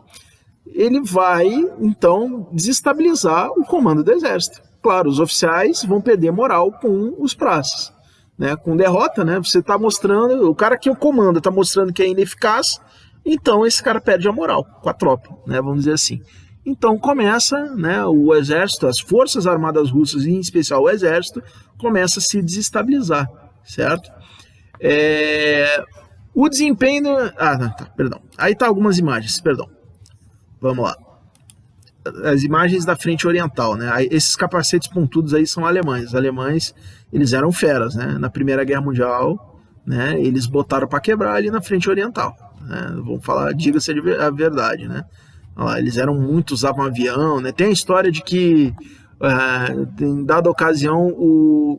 [SPEAKER 1] ele vai, então, desestabilizar o comando do exército. Claro, os oficiais vão perder moral com os praças, né? Com derrota, né? Você está mostrando, o cara que o comanda está mostrando que é ineficaz, então esse cara perde a moral com a tropa, né? Vamos dizer assim. Então começa, né, o exército, as forças armadas russas, em especial o exército, começa a se desestabilizar, certo? O desempenho... perdão. Aí tá algumas imagens, perdão. Vamos lá. As imagens da frente oriental, né? Esses capacetes pontudos aí são alemães. Os alemães, eles eram feras, né? Na Primeira Guerra Mundial, né? Eles botaram para quebrar ali na frente oriental, né? Vamos falar, diga-se a verdade, né? Lá, eles eram muito, usavam avião, né? Tem a história de que em dada ocasião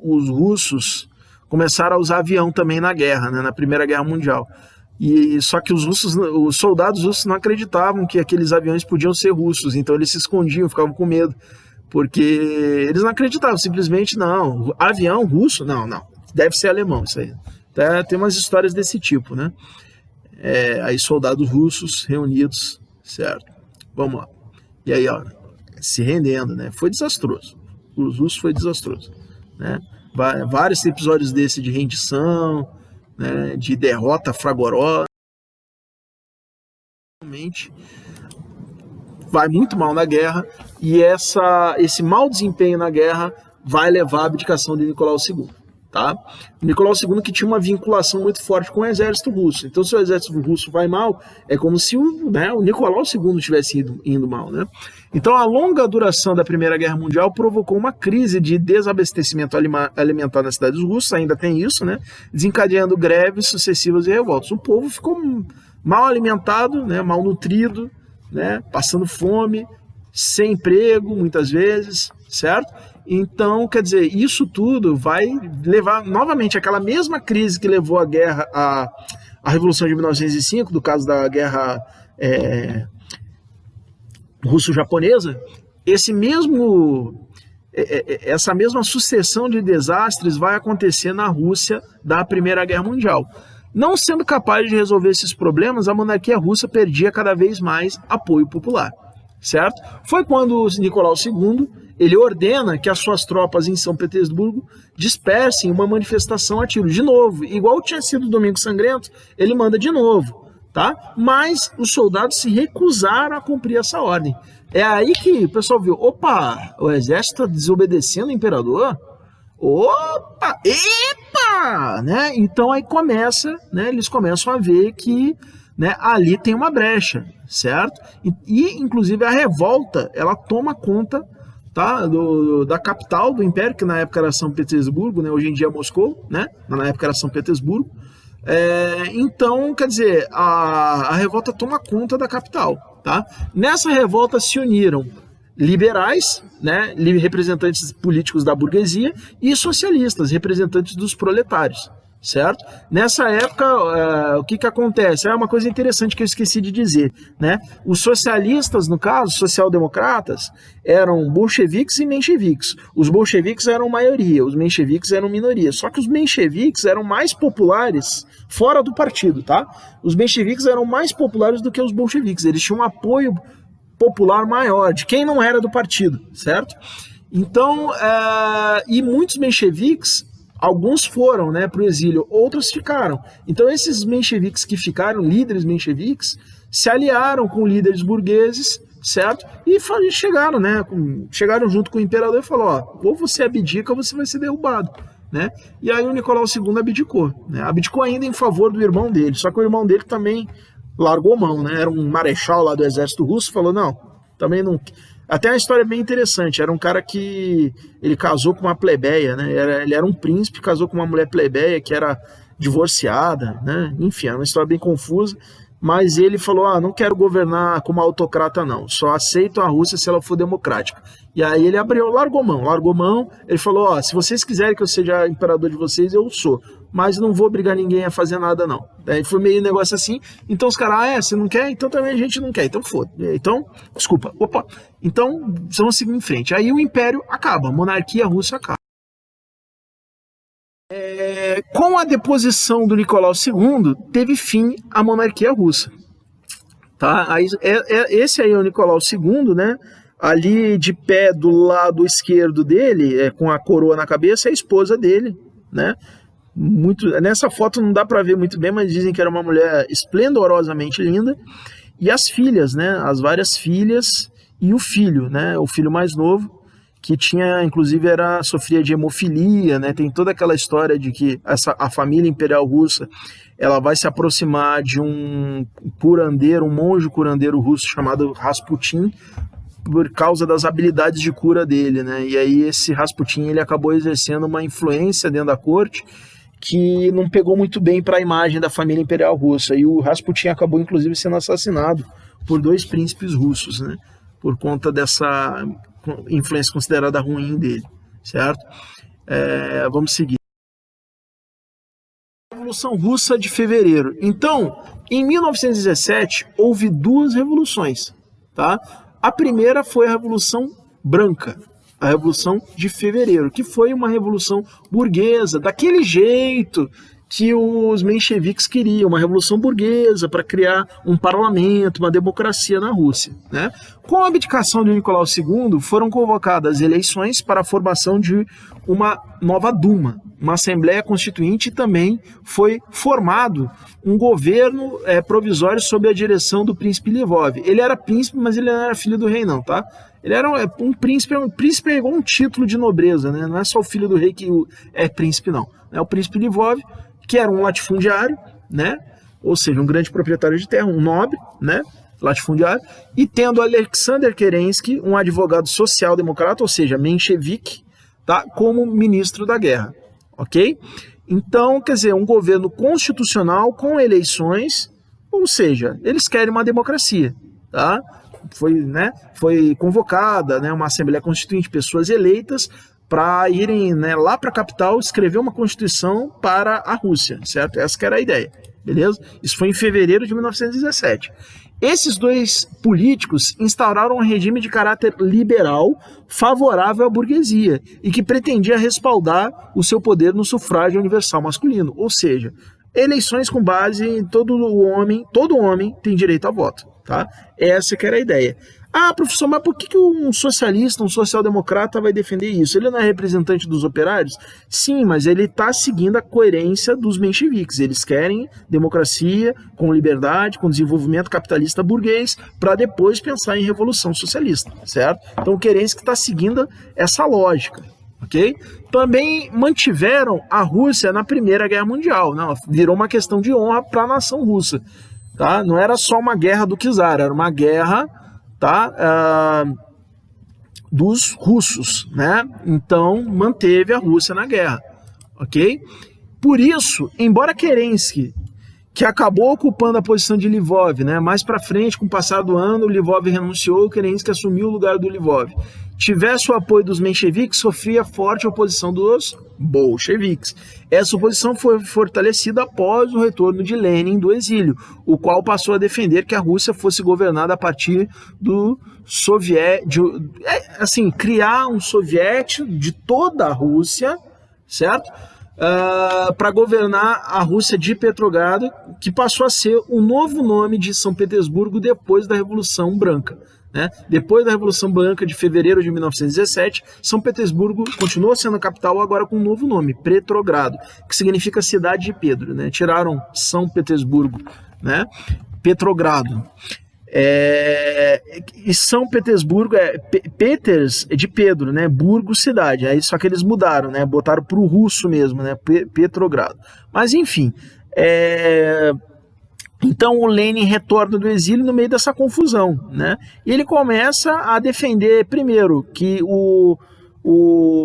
[SPEAKER 1] os russos começaram a usar avião também na guerra, né? Na Primeira Guerra Mundial. Só que os soldados russos não acreditavam que aqueles aviões podiam ser russos, então eles se escondiam, ficavam com medo, porque eles não acreditavam, simplesmente não, avião russo, não, deve ser alemão isso aí. Tem umas histórias desse tipo, né? Aí soldados russos reunidos, certo? Vamos lá. E aí, ó, se rendendo, né? Foi desastroso. Os russos foi desastroso, né? Vários episódios desse de rendição, né, de derrota fragorosa. Realmente vai muito mal na guerra, e esse mau desempenho na guerra vai levar à abdicação de Nicolau II. Tá? Nicolau II que tinha uma vinculação muito forte com o exército russo. Então, se o exército russo vai mal, é como se o Nicolau II tivesse indo mal, né? Então, a longa duração da Primeira Guerra Mundial provocou uma crise de desabastecimento alimentar nas cidades russas, ainda tem isso, né? Desencadeando greves sucessivas e revoltas. O povo ficou mal alimentado, né? Mal nutrido, né? Passando fome, sem emprego, muitas vezes, certo? Então, quer dizer, isso tudo vai levar novamente àquela mesma crise que levou a guerra, a Revolução de 1905, do caso da guerra russo-japonesa. Essa mesma sucessão de desastres vai acontecer na Rússia da Primeira Guerra Mundial. Não sendo capaz de resolver esses problemas, a monarquia russa perdia cada vez mais apoio popular, certo? Foi quando Nicolau II ele ordena que as suas tropas em São Petersburgo dispersem uma manifestação a tiro. De novo, igual tinha sido o Domingo Sangrento, ele manda de novo, tá? Mas os soldados se recusaram a cumprir essa ordem. É aí que o pessoal viu, opa, o exército está desobedecendo o imperador? Opa, epa! Né? Então aí começa, né, eles começam a ver que, né, ali tem uma brecha, certo? E inclusive a revolta, ela toma conta, tá, da capital do império, que na época era São Petersburgo, né, hoje em dia é Moscou, né, na época era São Petersburgo. Então, quer dizer, a revolta toma conta da capital, tá? Nessa revolta se uniram liberais, né, representantes políticos da burguesia, e socialistas, representantes dos proletários, certo? Nessa época, o que acontece? É uma coisa interessante que eu esqueci de dizer, né? Os socialistas, no caso, social-democratas, eram bolcheviques e mencheviques. Os bolcheviques eram maioria, os mencheviques eram minoria. Só que os mencheviques eram mais populares fora do partido, tá? Os mencheviques eram mais populares do que os bolcheviques. Eles tinham um apoio popular maior de quem não era do partido, certo? Então, e muitos mencheviques, alguns foram, né, para o exílio, outros ficaram. Então esses mencheviques que ficaram, líderes mencheviques, se aliaram com líderes burgueses, certo? E chegaram, né, chegaram junto com o imperador e falaram, ou você abdica ou você vai ser derrubado, né? E aí o Nicolau II abdicou, né? Abdicou ainda em favor do irmão dele, só que o irmão dele também largou mão, né? Era um marechal lá do exército russo, falou, não, também não... Até uma história bem interessante, era um cara que ele casou com uma plebeia, né? Ele era um príncipe, casou com uma mulher plebeia que era divorciada, né? Enfim, era uma história bem confusa. mas ele falou, não quero governar como autocrata não, só aceito a Rússia se ela for democrática. E aí ele largou mão, ele falou, se vocês quiserem que eu seja imperador de vocês, eu sou, mas não vou obrigar ninguém a fazer nada não. Daí foi meio negócio assim, então os caras, você não quer? Então também a gente não quer, então foda. Então, desculpa, então vamos seguir em frente. Aí o império acaba, a monarquia russa acaba. Com a deposição do Nicolau II, teve fim a monarquia russa. Tá? Esse aí é o Nicolau II, né? Ali de pé do lado esquerdo dele, com a coroa na cabeça, é a esposa dele, né? Nessa foto não dá para ver muito bem, mas dizem que era uma mulher esplendorosamente linda. E as filhas, né? As várias filhas e o filho, né? O filho mais novo, que tinha, inclusive, sofria de hemofilia, né? Tem toda aquela história de que a família imperial russa, ela vai se aproximar de um monge curandeiro russo chamado Rasputin, por causa das habilidades de cura dele, né? E aí esse Rasputin, ele acabou exercendo uma influência dentro da corte que não pegou muito bem para a imagem da família imperial russa, e o Rasputin acabou, inclusive, sendo assassinado por 2 príncipes russos, né? Por conta dessa influência considerada ruim dele, certo? Vamos seguir. Revolução Russa de Fevereiro. Então, em 1917, houve 2 revoluções, tá? A primeira foi a Revolução Branca, a Revolução de Fevereiro, que foi uma revolução burguesa, daquele jeito que os mencheviques queriam, uma revolução burguesa para criar um parlamento, uma democracia na Rússia, né? Com a abdicação de Nicolau II, foram convocadas eleições para a formação de uma nova Duma, uma Assembleia Constituinte, e também foi formado um governo provisório sob a direção do príncipe Lvov. Ele era príncipe, mas ele não era filho do rei não, tá? Ele era um príncipe, príncipe é igual um título de nobreza, né? Não é só o filho do rei que é príncipe não, é o príncipe Lvov, que era um latifundiário, né? Ou seja, um grande proprietário de terra, um nobre, né? Latifundiário, e tendo Alexander Kerensky, um advogado social-democrata, ou seja, menchevique, tá? Como ministro da guerra, ok? Então, quer dizer, um governo constitucional com eleições, ou seja, eles querem uma democracia, tá? Foi convocada, né, uma Assembleia Constituinte, pessoas eleitas, para irem, né, lá para a capital escrever uma constituição para a Rússia, certo? Essa que era a ideia, beleza? Isso foi em fevereiro de 1917. Esses 2 políticos instauraram um regime de caráter liberal favorável à burguesia e que pretendia respaldar o seu poder no sufrágio universal masculino, ou seja, eleições com base em todo homem tem direito a voto, tá? Essa que era a ideia. Professor, mas por que um socialista, um social-democrata vai defender isso? Ele não é representante dos operários? Sim, mas ele está seguindo a coerência dos mencheviques. Eles querem democracia com liberdade, com desenvolvimento capitalista burguês, para depois pensar em revolução socialista, certo? Então o Kerensky está seguindo essa lógica, ok? Também mantiveram a Rússia na Primeira Guerra Mundial. Não, virou uma questão de honra para a nação russa, tá? Não era só uma guerra do czar, era uma guerra, tá, dos russos, né? Então manteve a Rússia na guerra, ok? Por isso, embora Kerensky, que acabou ocupando a posição de Lvov, né? Mais para frente, com o passar do ano, o Lvov renunciou, o Kerensky assumiu o lugar do Lvov. Tivesse o apoio dos mencheviques, sofria forte oposição dos bolcheviques. Essa oposição foi fortalecida após o retorno de Lenin do exílio, o qual passou a defender que a Rússia fosse governada a partir do criar um soviético de toda a Rússia, certo? Para governar a Rússia de Petrogrado, que passou a ser o novo nome de São Petersburgo depois da Revolução Branca, né? Depois da Revolução Branca de fevereiro de 1917, São Petersburgo continuou sendo a capital, agora com um novo nome, Petrogrado, que significa cidade de Pedro, né? Tiraram São Petersburgo, né? Petrogrado. E São Petersburgo Peters é de Pedro, né? Burgo, cidade. Aí só que eles mudaram, né? Botaram para o russo mesmo, né? Petrogrado. Mas enfim, então o Lenin retorna do exílio no meio dessa confusão, né? E ele começa a defender, primeiro, que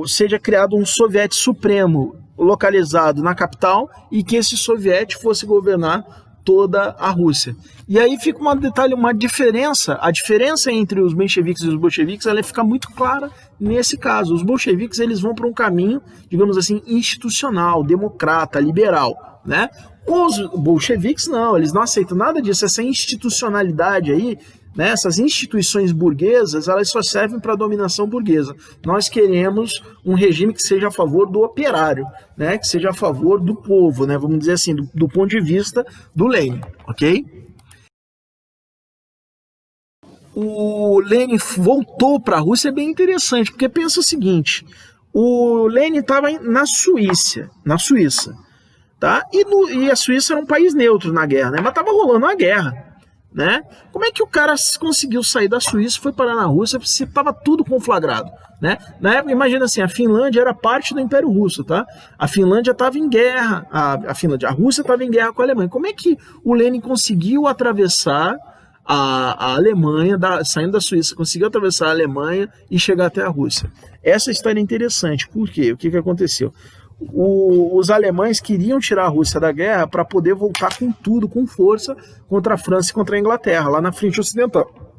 [SPEAKER 1] seja criado um soviete supremo localizado na capital e que esse soviete fosse governar toda a Rússia. E aí fica uma diferença, a diferença entre os mencheviques e os bolcheviques, ela fica muito clara nesse caso. Os bolcheviques, eles vão para um caminho, digamos assim, institucional, democrata, liberal, né? Os bolcheviques não, eles não aceitam nada disso, essa institucionalidade aí, né, essas instituições burguesas, elas só servem para a dominação burguesa. Nós queremos um regime que seja a favor do operário, né, que seja a favor do povo, né, vamos dizer assim, do ponto de vista do Lenin, ok? O Lenin voltou para a Rússia, é bem interessante, porque pensa o seguinte, o Lenin estava na Suíça, tá? E a Suíça era um país neutro na guerra, né, mas estava rolando uma guerra. Né? Como é que o cara conseguiu sair da Suíça e foi parar na Rússia se estava tudo conflagrado? Né? Na época, imagina assim, a Finlândia era parte do Império Russo, tá? A Finlândia estava em guerra, a Rússia estava em guerra com a Alemanha. Como é que o Lenin conseguiu atravessar a Alemanha, saindo da Suíça, conseguiu atravessar a Alemanha e chegar até a Rússia? Essa história é interessante, por quê? O que aconteceu? Os alemães queriam tirar a Rússia da guerra para poder voltar com tudo, com força, contra a França e contra a Inglaterra, lá na frente ocidental.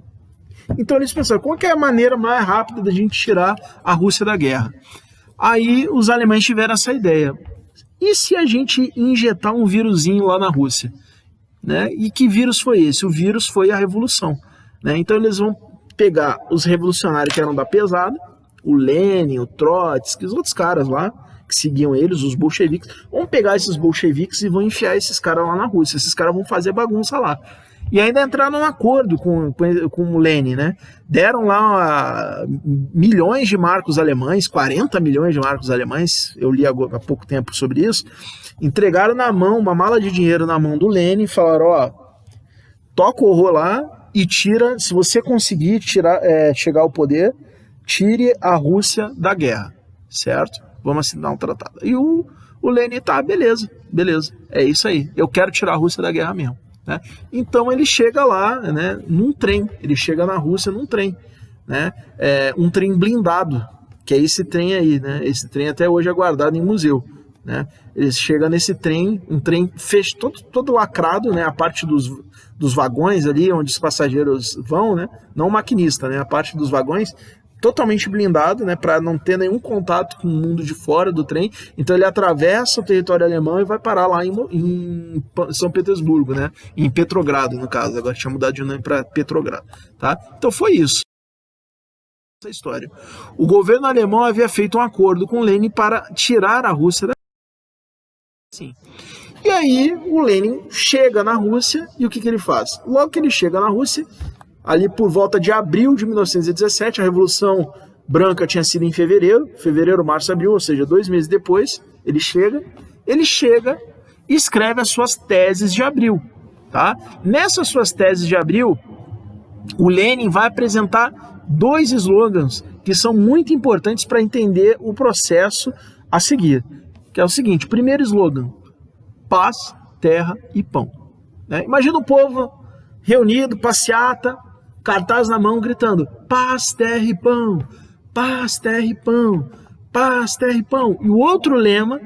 [SPEAKER 1] Então eles pensaram, qual que é a maneira mais rápida da gente tirar a Rússia da guerra? Aí os alemães tiveram essa ideia. E se a gente injetar um vírusinho lá na Rússia? Né? E que vírus foi esse? O vírus foi a Revolução. Né? Então eles vão pegar os revolucionários que eram da pesada, o Lenin, o Trotsky, os outros caras lá, que seguiam eles, os bolcheviques, vão pegar esses bolcheviques e vão enfiar esses caras lá na Rússia, esses caras vão fazer bagunça lá. E ainda entraram num acordo com o Lenin, né? Deram lá milhões de marcos alemães, 40 milhões de marcos alemães, eu li há pouco tempo sobre isso, entregaram na mão, uma mala de dinheiro na mão do Lenin, falaram, ó, toca o horror lá e tira, se você conseguir chegar ao poder, tire a Rússia da guerra, certo? Vamos assinar um tratado. E o Lenin tá, beleza, é isso aí, eu quero tirar a Rússia da guerra mesmo. Né? Então ele chega lá, né, num trem, ele chega na Rússia num trem, né, um trem blindado, que é esse trem aí, né, esse trem até hoje é guardado em museu. Né? Ele chega nesse trem, um trem todo lacrado, né, a parte dos vagões ali, onde os passageiros vão, né, não o maquinista, né, a parte dos vagões, totalmente blindado, né, para não ter nenhum contato com o mundo de fora do trem. Então ele atravessa o território alemão e vai parar lá em São Petersburgo, né, em Petrogrado, no caso. Agora tinha mudado de nome para Petrogrado, tá? Então foi isso. Essa história. O governo alemão havia feito um acordo com Lenin para tirar a Rússia da... Sim. E aí o Lenin chega na Rússia e o que ele faz? Logo que ele chega na Rússia, ali por volta de abril de 1917, a Revolução Branca tinha sido em fevereiro, março, abril, ou seja, 2 meses depois, ele chega e escreve as suas teses de abril. Tá? Nessas suas teses de abril, o Lenin vai apresentar 2 slogans que são muito importantes para entender o processo a seguir. Que é o seguinte, primeiro slogan, paz, terra e pão. Né? Imagina o povo reunido, passeata, cartaz na mão, gritando, paz, terra e pão, paz, terra e pão, paz, terra e pão. E o outro lema,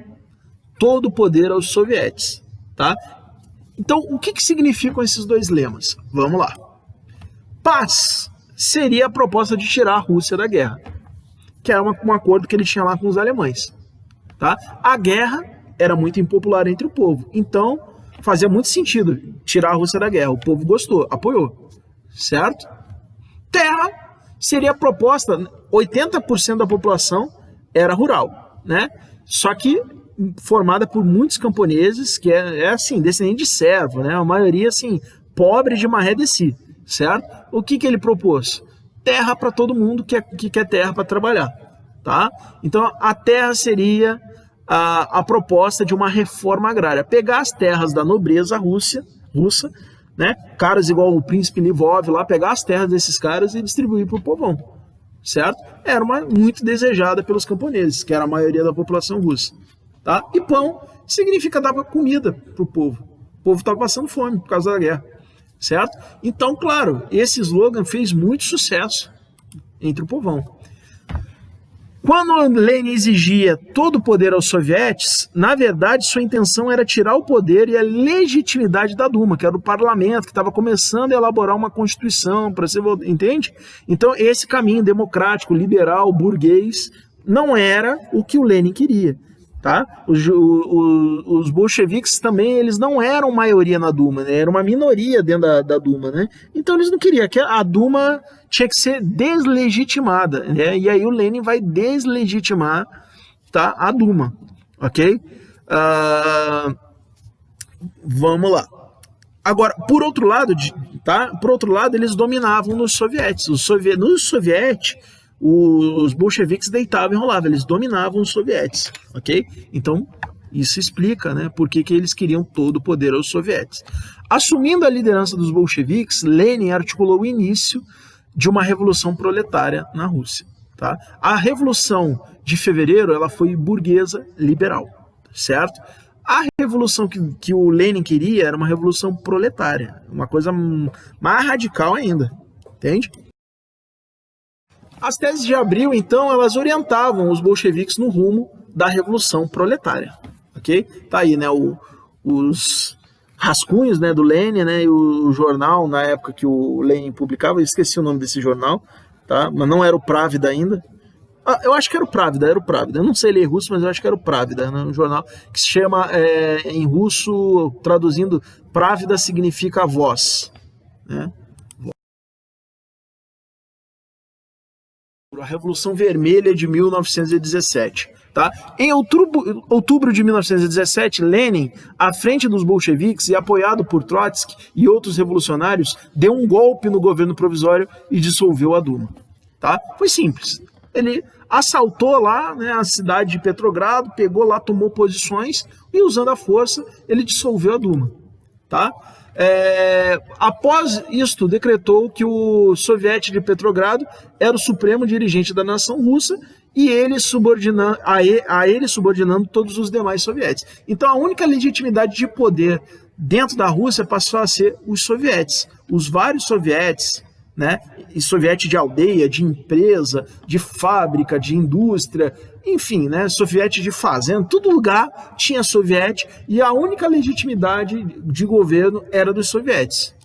[SPEAKER 1] todo o poder aos sovietes. Tá? Então, o que significam esses 2 lemas? Vamos lá. Paz seria a proposta de tirar a Rússia da guerra, que era um acordo que ele tinha lá com os alemães. Tá? A guerra era muito impopular entre o povo, então fazia muito sentido tirar a Rússia da guerra. O povo gostou, apoiou. Certo? Terra seria a proposta, 80% da população era rural, né? Só que formada por muitos camponeses, que é assim, descendente de servo, né? A maioria, assim, pobre de maré de si, certo? O que ele propôs? Terra para todo mundo que quer terra para trabalhar, tá? Então, a terra seria a proposta de uma reforma agrária. Pegar as terras da nobreza russa, né? Caras igual o príncipe Lvov lá, pegar as terras desses caras e distribuir para o povão, certo? Era muito desejada pelos camponeses, que era a maioria da população russa, tá? E pão significa dar comida para o povo. O povo estava passando fome por causa da guerra, certo? Então, claro, esse slogan fez muito sucesso entre o povão. Quando Lenin exigia todo o poder aos sovietes, na verdade sua intenção era tirar o poder e a legitimidade da Duma, que era o parlamento, que estava começando a elaborar uma constituição, para ser, entende? Então esse caminho democrático, liberal, burguês, não era o que o Lenin queria. Tá? Os bolcheviques também, eles não eram maioria na Duma, né? Era uma minoria dentro da Duma, né? Então eles não queriam, que a Duma tinha que ser deslegitimada, né? E aí o Lenin vai deslegitimar, tá, a Duma, ok? Vamos lá. Agora, por outro lado, tá? Por outro lado, eles dominavam nos sovietes. Nos sovietes, os bolcheviques deitavam e rolavam, eles dominavam os sovietes, ok? Então, isso explica, né, por que eles queriam todo o poder aos sovietes. Assumindo a liderança dos bolcheviques, Lenin articulou o início de uma revolução proletária na Rússia, tá? A Revolução de Fevereiro, ela foi burguesa liberal, certo? A revolução que o Lenin queria era uma revolução proletária, uma coisa mais radical ainda, entende? As teses de Abril, então, elas orientavam os bolcheviques no rumo da revolução proletária, ok? Tá aí, né, os rascunhos, né, do Lenin, né, e o jornal, na época que o Lenin publicava, eu esqueci o nome desse jornal, tá? Mas não era o Pravda ainda. Eu acho que era o Pravda, eu não sei ler russo, mas eu acho que era o Pravda, né, um jornal que se chama, em russo, traduzindo, Pravda significa voz, né? A Revolução Vermelha de 1917. Tá? Em outubro de 1917, Lenin, à frente dos bolcheviques e apoiado por Trotsky e outros revolucionários, deu um golpe no governo provisório e dissolveu a Duma. Tá? Foi simples. Ele assaltou lá, né, a cidade de Petrogrado, pegou lá, tomou posições e, usando a força, ele dissolveu a Duma. Tá? Após isto, decretou que o soviete de Petrogrado era o supremo dirigente da nação russa e ele ele subordinando todos os demais sovietes. Então a única legitimidade de poder dentro da Rússia passou a ser os sovietes. Os vários sovietes, né, e soviete de aldeia, de empresa, de fábrica, de indústria, enfim, né, soviete de fazenda, todo lugar tinha soviete e a única legitimidade de governo era dos sovietes,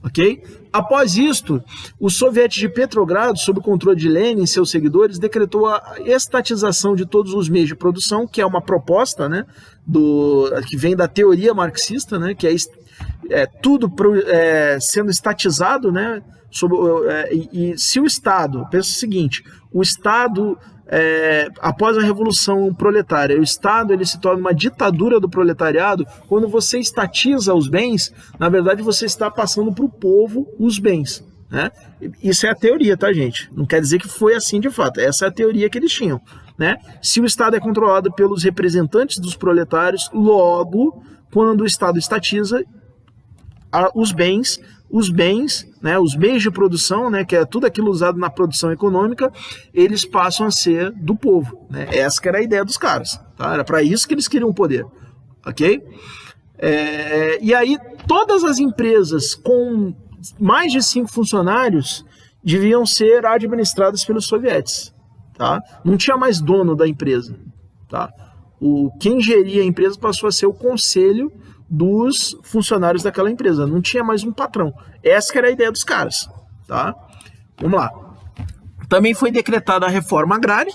[SPEAKER 1] ok? Após isto, o soviete de Petrogrado, sob o controle de Lenin e seus seguidores, decretou a estatização de todos os meios de produção, que é uma proposta, né, que vem da teoria marxista, né, que é tudo sendo estatizado, né, e se o Estado, pensa o seguinte, o Estado, após a Revolução Proletária, o Estado ele se torna uma ditadura do proletariado. Quando você estatiza os bens, na verdade você está passando para o povo os bens, né? Isso é a teoria, tá, gente? Não quer dizer que foi assim de fato, essa é a teoria que eles tinham, né? Se o Estado é controlado pelos representantes dos proletários, logo, quando o Estado estatiza os bens, né, os meios de produção, né, que é tudo aquilo usado na produção econômica, eles passam a ser do povo, né? Essa que era a ideia dos caras, tá? Era para isso que eles queriam o poder, ok? E aí todas as empresas com mais de 5 funcionários deviam ser administradas pelos sovietes, tá? Não tinha mais dono da empresa, tá? Quem geria a empresa passou a ser o conselho dos funcionários daquela empresa, não tinha mais um patrão. Essa que era a ideia dos caras, tá? Vamos lá. Também foi decretada a reforma agrária,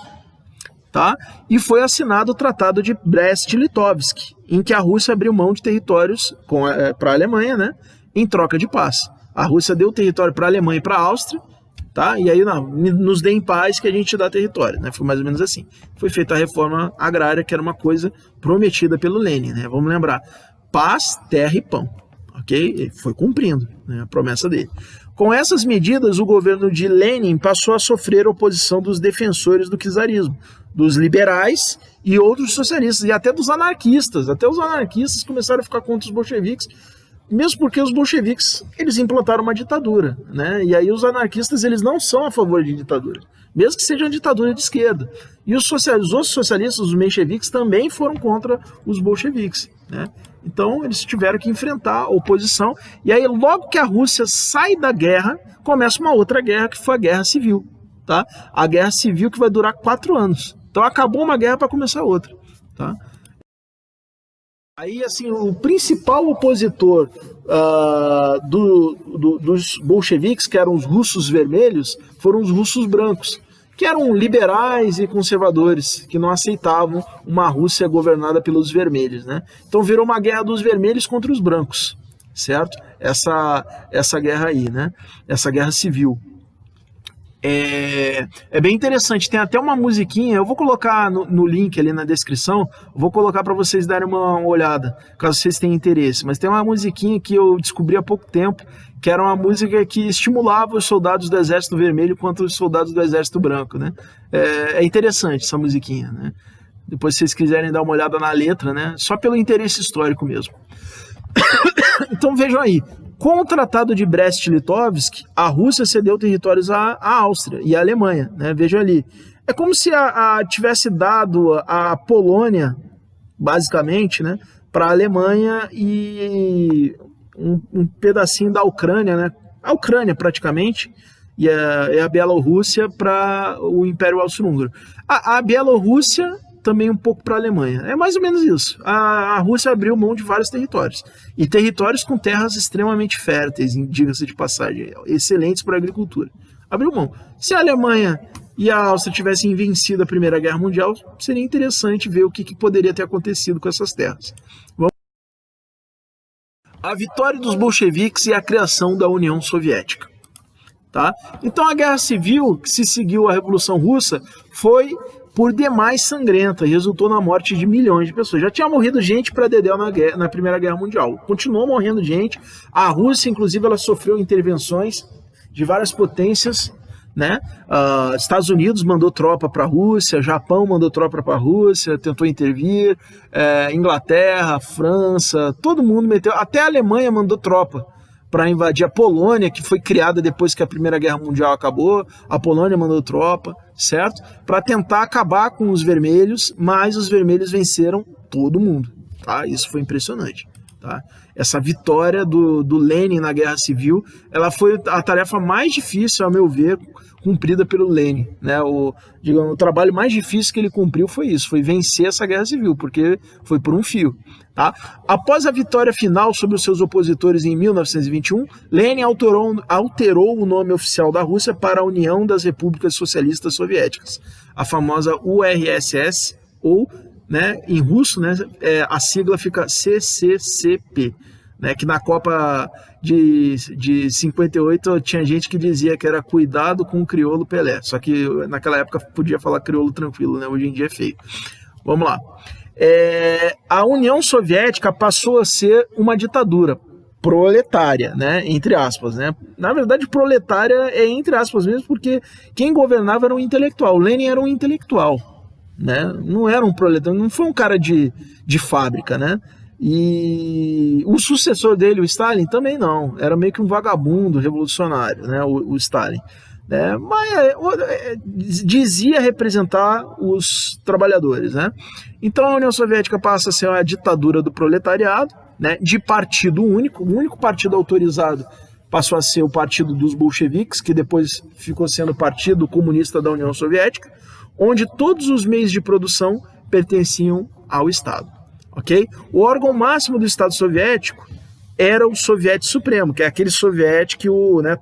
[SPEAKER 1] tá? E foi assinado o Tratado de Brest-Litovsk, em que a Rússia abriu mão de territórios para a Alemanha, né? Em troca de paz. A Rússia deu território para a Alemanha e para a Áustria, tá? E aí, não, nos dê em paz que a gente dá território, né? Foi mais ou menos assim. Foi feita a reforma agrária, que era uma coisa prometida pelo Lenin, né? Vamos lembrar. Paz, terra e pão, ok? Ele foi cumprindo, né, a promessa dele. Com essas medidas, o governo de Lenin passou a sofrer a oposição dos defensores do czarismo, dos liberais e outros socialistas, e até dos anarquistas. Até os anarquistas começaram a ficar contra os bolcheviques, mesmo porque os bolcheviques, eles implantaram uma ditadura, né? E aí os anarquistas, eles não são a favor de ditadura, mesmo que seja uma ditadura de esquerda. E os socialistas, os mencheviques, também foram contra os bolcheviques, né? Então eles tiveram que enfrentar a oposição, e aí logo que a Rússia sai da guerra, começa uma outra guerra, que foi a Guerra Civil, tá? A guerra civil que vai durar 4 anos. Então acabou uma guerra para começar outra, tá? Aí, assim, o principal opositor dos bolcheviques, que eram os russos vermelhos, foram os russos brancos, que eram liberais e conservadores, que não aceitavam uma Rússia governada pelos vermelhos, né? Então virou uma guerra dos vermelhos contra os brancos, certo? Essa guerra aí, né? Essa guerra civil. É bem interessante, tem até uma musiquinha, eu vou colocar no link ali na descrição, vou colocar para vocês darem uma olhada, caso vocês tenham interesse, mas tem uma musiquinha que eu descobri há pouco tempo, que era uma música que estimulava os soldados do Exército Vermelho contra os soldados do Exército Branco, né? É interessante essa musiquinha, né? Depois se vocês quiserem dar uma olhada na letra, né? Só pelo interesse histórico mesmo. Então vejam aí, com o Tratado de Brest-Litovsk, a Rússia cedeu territórios à Áustria e à Alemanha, né? Vejam ali. É como se tivesse dado a Polônia, basicamente, né, para a Alemanha e um pedacinho da Ucrânia, né? A Ucrânia, praticamente, e a Bielorrússia para o Império Austro-Húngaro. A Bielorrússia também um pouco para a Alemanha. É mais ou menos isso. A Rússia abriu mão de vários territórios. E territórios com terras extremamente férteis, diga-se de passagem, excelentes para a agricultura. Abriu mão. Se a Alemanha e a Áustria tivessem vencido a Primeira Guerra Mundial, seria interessante ver o que poderia ter acontecido com essas terras. A vitória dos bolcheviques e a criação da União Soviética. Tá? Então a Guerra Civil, que se seguiu à Revolução Russa, foi por demais sangrenta e resultou na morte de milhões de pessoas. Já tinha morrido gente para dedéu na Primeira Guerra Mundial. Continuou morrendo gente. A Rússia, inclusive, ela sofreu intervenções de várias potências, né? Estados Unidos mandou tropa para a Rússia, Japão mandou tropa para a Rússia, tentou intervir, Inglaterra, França, todo mundo meteu, até a Alemanha mandou tropa para invadir a Polônia, que foi criada depois que a Primeira Guerra Mundial acabou. A Polônia mandou tropa, certo? Para tentar acabar com os vermelhos, mas os vermelhos venceram todo mundo, tá? Isso foi impressionante, tá? Essa vitória do Lenin na Guerra Civil, ela foi a tarefa mais difícil, ao meu ver, cumprida pelo Lenin, né? O trabalho mais difícil que ele cumpriu foi isso, foi vencer essa Guerra Civil, porque foi por um fio. Tá? Após a vitória final sobre os seus opositores em 1921, Lenin alterou o nome oficial da Rússia para a União das Repúblicas Socialistas Soviéticas, a famosa URSS, ou, né, em russo, né, a sigla fica CCCP, né, que na Copa de 58 tinha gente que dizia que era cuidado com o crioulo Pelé, só que naquela época podia falar crioulo tranquilo, né, hoje em dia é feio. Vamos lá. A União Soviética passou a ser uma ditadura proletária, né, entre aspas, né? Na verdade, proletária é entre aspas mesmo, porque quem governava era um intelectual. Lenin era um intelectual, né? Não era um proletário, não foi um cara de fábrica, né? E o sucessor dele, o Stalin, também não. Era meio que um vagabundo revolucionário, né? O Stalin. Mas dizia representar os trabalhadores, né? Então a União Soviética passa a ser uma ditadura do proletariado, né, de partido único. O único partido autorizado passou a ser o partido dos bolcheviques, que depois ficou sendo o Partido Comunista da União Soviética, onde todos os meios de produção pertenciam ao Estado, ok? O órgão máximo do Estado soviético era o Soviete Supremo, que é aquele soviete que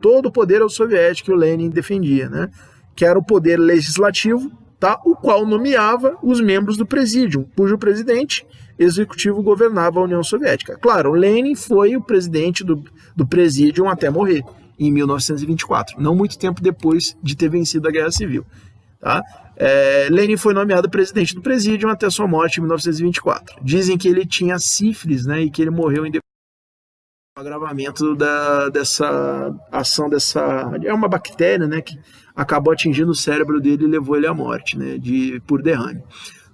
[SPEAKER 1] todo o poder é o soviete que o Lenin defendia, né? Que era o poder legislativo, tá? O qual nomeava os membros do Presídium, cujo presidente executivo governava a União Soviética. Claro, o Lenin foi o presidente do Presídium até morrer, em 1924, não muito tempo depois de ter vencido a Guerra Civil. Tá? Lenin foi nomeado presidente do Presídium até sua morte em 1924. Dizem que ele tinha sífilis, né, e que ele morreu em agravamento dessa ação é uma bactéria, né, que acabou atingindo o cérebro dele e levou ele à morte, né, por derrame.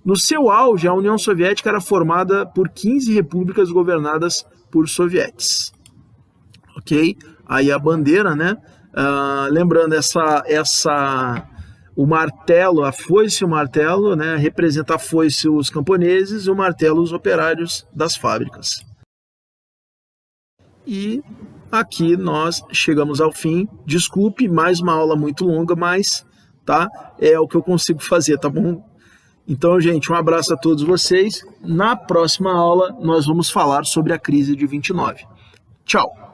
[SPEAKER 1] No seu auge, a União Soviética era formada por 15 repúblicas governadas por sovietes, ok? Aí a bandeira, né, lembrando o martelo, a foice e o martelo, né, representa a foice os camponeses e o martelo os operários das fábricas. E aqui nós chegamos ao fim. Desculpe, mais uma aula muito longa, mas tá? É o que eu consigo fazer, tá bom? Então, gente, um abraço a todos vocês. Na próxima aula, nós vamos falar sobre a crise de 29. Tchau!